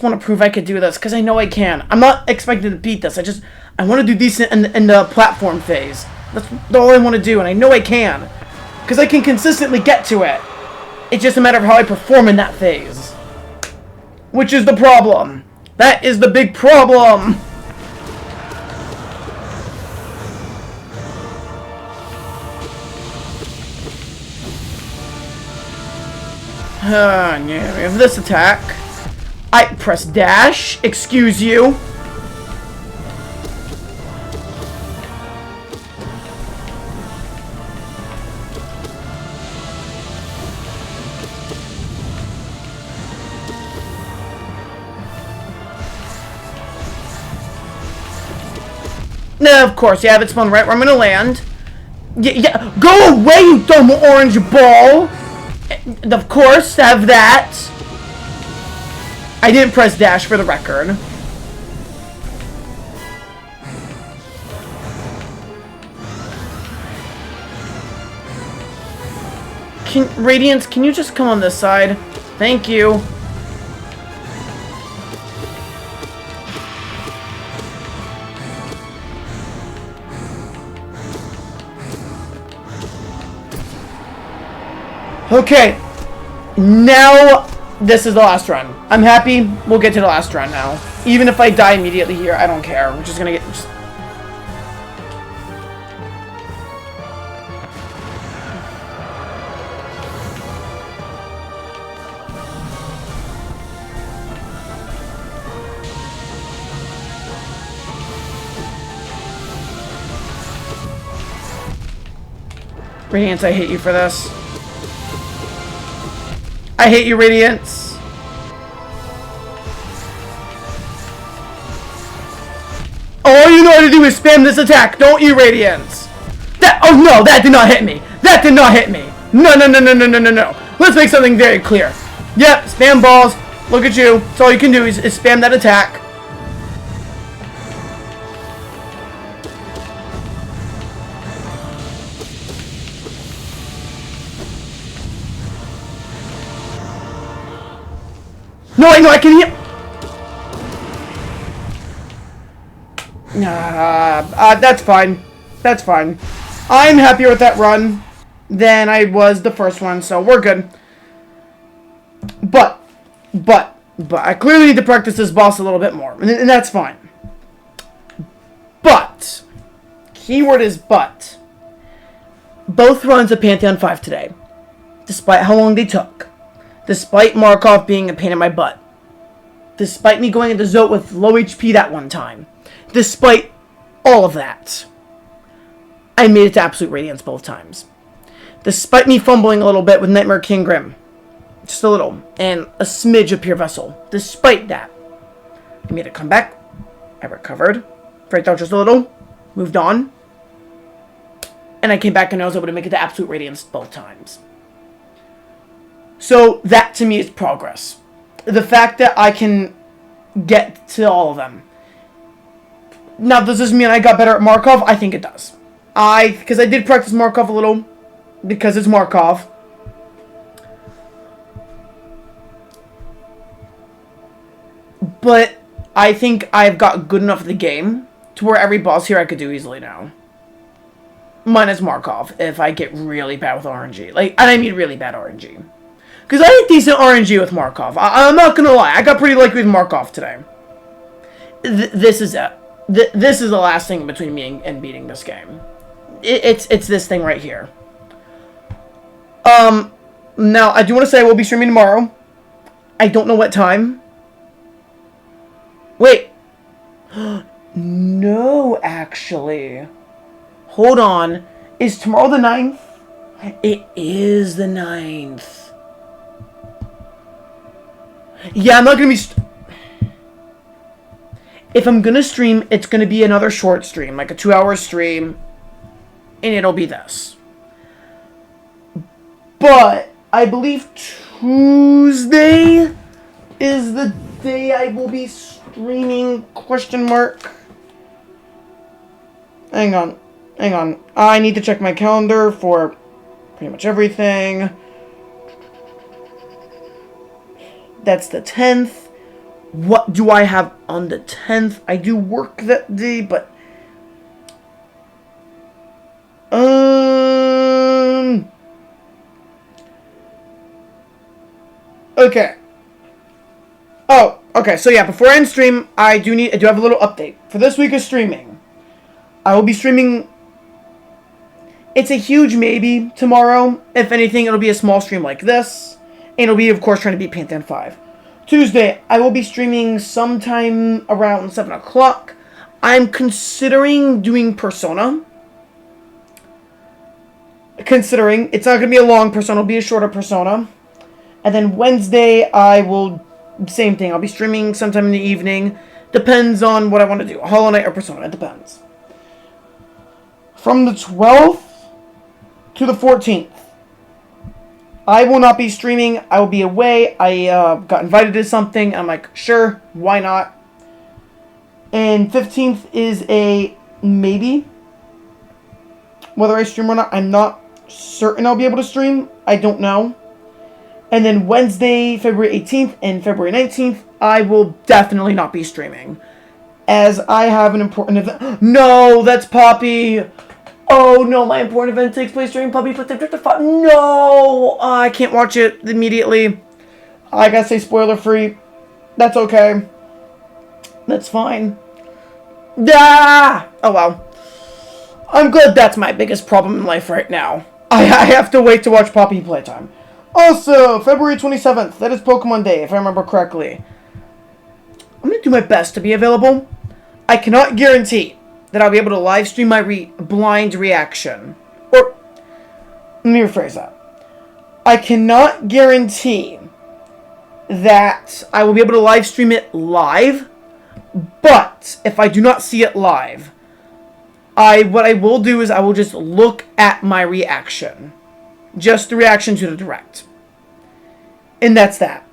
Speaker 1: want to prove I could do this, because I know I can. I'm not expecting to beat this. I want to do decent in the platform phase. That's all I want to do, and I know I can. Because I can consistently get to it. It's just a matter of how I perform in that phase. Which is the problem. That is the big problem. Yeah, we have this attack. I press dash. Excuse you. No, of course, you have it spawned right where I'm gonna land. Yeah, go away, you dumb orange ball! Of course, have that. I didn't press dash for the record. Radiance, can you just come on this side? Thank you. Okay, now this is the last run. I'm happy. We'll get to the last run now. Even if I die immediately here, I don't care. We're just gonna get... Radiance, I hate you for this. I hate you, Radiance. All you know how to do is spam this attack, don't you, Radiance? Oh no, that did not hit me. That did not hit me. No, no, no, no, no, no, no, no. Let's make something very clear. Yep, spam balls. Look at you. That's all you can do is spam that attack. No, I know, I can hear... That's fine. That's fine. I'm happier with that run than I was the first one, so we're good. But, I clearly need to practice this boss a little bit more, and that's fine. But, keyword is but. Both runs of Pantheon 5 today, despite how long they took. Despite Markov being a pain in my butt. Despite me going into Zote with low HP that one time. Despite all of that. I made it to Absolute Radiance both times. Despite me fumbling a little bit with Nightmare King Grim. Just a little. And a smidge of Pure Vessel. Despite that. I made a comeback. I recovered. Freaked out just a little. Moved on. And I came back and I was able to make it to Absolute Radiance both times. So, that to me is progress. The fact that I can get to all of them. Now, does this mean I got better at Markov? I think it does. Because I did practice Markov a little. Because it's Markov. But I think I've got good enough at the game to where every boss here I could do easily now. Minus Markov, if I get really bad with RNG. And I mean really bad RNG. Because I had decent RNG with Markov. I'm not going to lie. I got pretty lucky with Markov today. This is it. This is the last thing between me and beating this game. It's this thing right here. Now, I do want to say I will be streaming tomorrow. I don't know what time. Wait. No, actually. Hold on. Is tomorrow the 9th? It is the 9th. Yeah, I'm not going to be... If I'm going to stream, it's going to be another short stream. Like a 2-hour stream. And it'll be this. But I believe Tuesday is the day I will be streaming, question mark. Hang on. I need to check my calendar for pretty much everything. That's the 10th. What do I have on the 10th? I do work that day, but... Okay. Oh, okay. So yeah, before I end stream, I do have a little update. For this week of streaming, I will be streaming... It's a huge maybe tomorrow. If anything, it'll be a small stream like this. And it'll be, of course, trying to beat Pantheon 5. Tuesday, I will be streaming sometime around 7 o'clock. I'm considering doing Persona. Considering. It's not going to be a long Persona. It'll be a shorter Persona. And then Wednesday, I will... Same thing. I'll be streaming sometime in the evening. Depends on what I want to do. Hollow Knight or Persona. It depends. from the 12th to the 14th. I will not be streaming. I will be away. I got invited to something. I'm like, sure, why not? And 15th is a maybe. Whether I stream or not, I'm not certain I'll be able to stream. I don't know. And then Wednesday, February 18th and February 19th, I will definitely not be streaming. As I have an important event. No, that's Poppy. Oh no, my important event takes place during Puppy Foot Drift 5. No! I can't watch it immediately. I gotta say spoiler free. That's okay. That's fine. Ah! Oh well. I'm glad that's my biggest problem in life right now. I have to wait to watch Poppy Playtime. Also, February 27th, that is Pokemon Day, if I remember correctly. I'm gonna do my best to be available. I cannot guarantee that I'll be able to live stream my blind reaction. Or, let me rephrase that. I cannot guarantee that I will be able to live stream it live, but if I do not see it live, what I will do is I will just look at my reaction. Just the reaction to the direct. And that's that.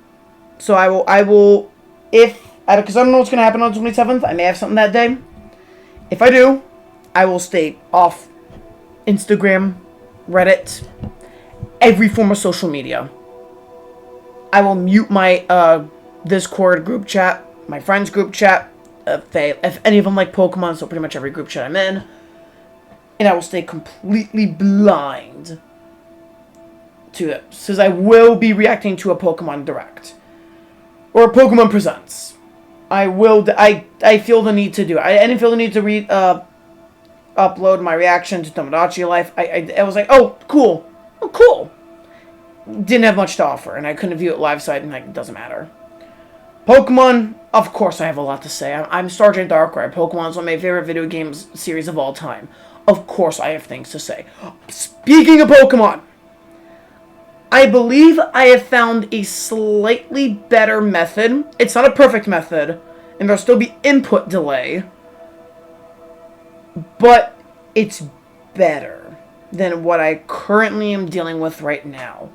Speaker 1: So I will, because I don't know what's going to happen on the 27th, I may have something that day. If I do, I will stay off Instagram, Reddit, every form of social media. I will mute my Discord group chat, my friends group chat, if any of them like Pokemon, so pretty much every group chat I'm in. And I will stay completely blind to it, since I will be reacting to a Pokemon Direct. Or a Pokemon Presents. I feel the need to do it. I didn't feel the need to upload my reaction to Tomodachi Life. I was like, oh, cool. Oh, cool. Didn't have much to offer, and I couldn't view it live, so it doesn't matter. Pokemon, of course I have a lot to say. I'm Sergeant Darkrai. Pokemon is one of my favorite video games series of all time. Of course I have things to say. Speaking of Pokemon, I believe I have found a slightly better method. It's not a perfect method, and there'll still be input delay, but it's better than what I currently am dealing with right now.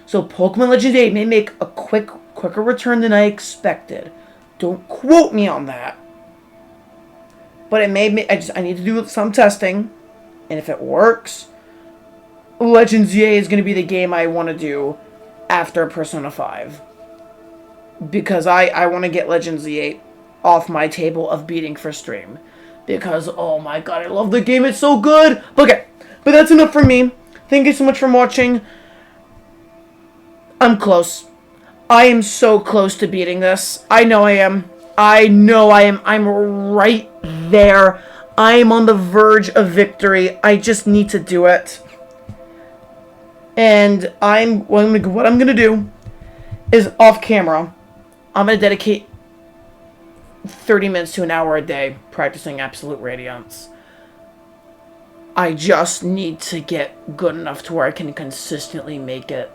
Speaker 1: So Pokemon Legends 8 may make a quicker return than I expected. Don't quote me on that. But it may I need to do some testing, and if it works, Legends ZA is going to be the game I want to do after Persona 5. Because I want to get Legends ZA off my table of beating for stream. Because, oh my god, I love the game, it's so good! Okay, but that's enough for me. Thank you so much for watching. I'm close. I am so close to beating this. I know I am. I know I am. I'm right there. I am on the verge of victory. I just need to do it. And what I'm gonna do is off camera, I'm gonna dedicate 30 minutes to an hour a day practicing Absolute Radiance. I just need to get good enough to where I can consistently make it.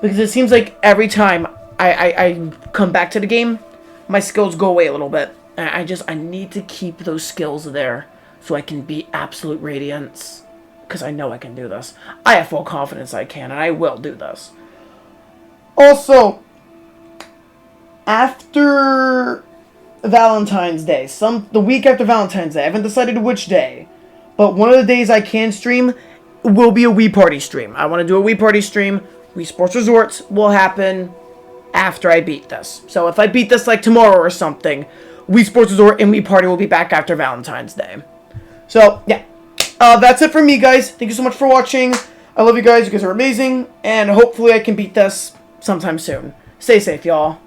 Speaker 1: Because it seems like every time I come back to the game, my skills go away a little bit. And I need to keep those skills there so I can beat Absolute Radiance. Because I know I can do this. I have full confidence I can, and I will do this. Also, after Valentine's Day, the week after Valentine's Day, I haven't decided which day, but one of the days I can stream will be a Wii Party stream. I want to do a Wii Party stream. Wii Sports Resorts will happen after I beat this. So if I beat this like tomorrow or something, Wii Sports Resort and Wii Party will be back after Valentine's Day. So, yeah. That's it for me, guys. Thank you so much for watching. I love you guys. You guys are amazing. And hopefully I can beat this sometime soon. Stay safe, y'all.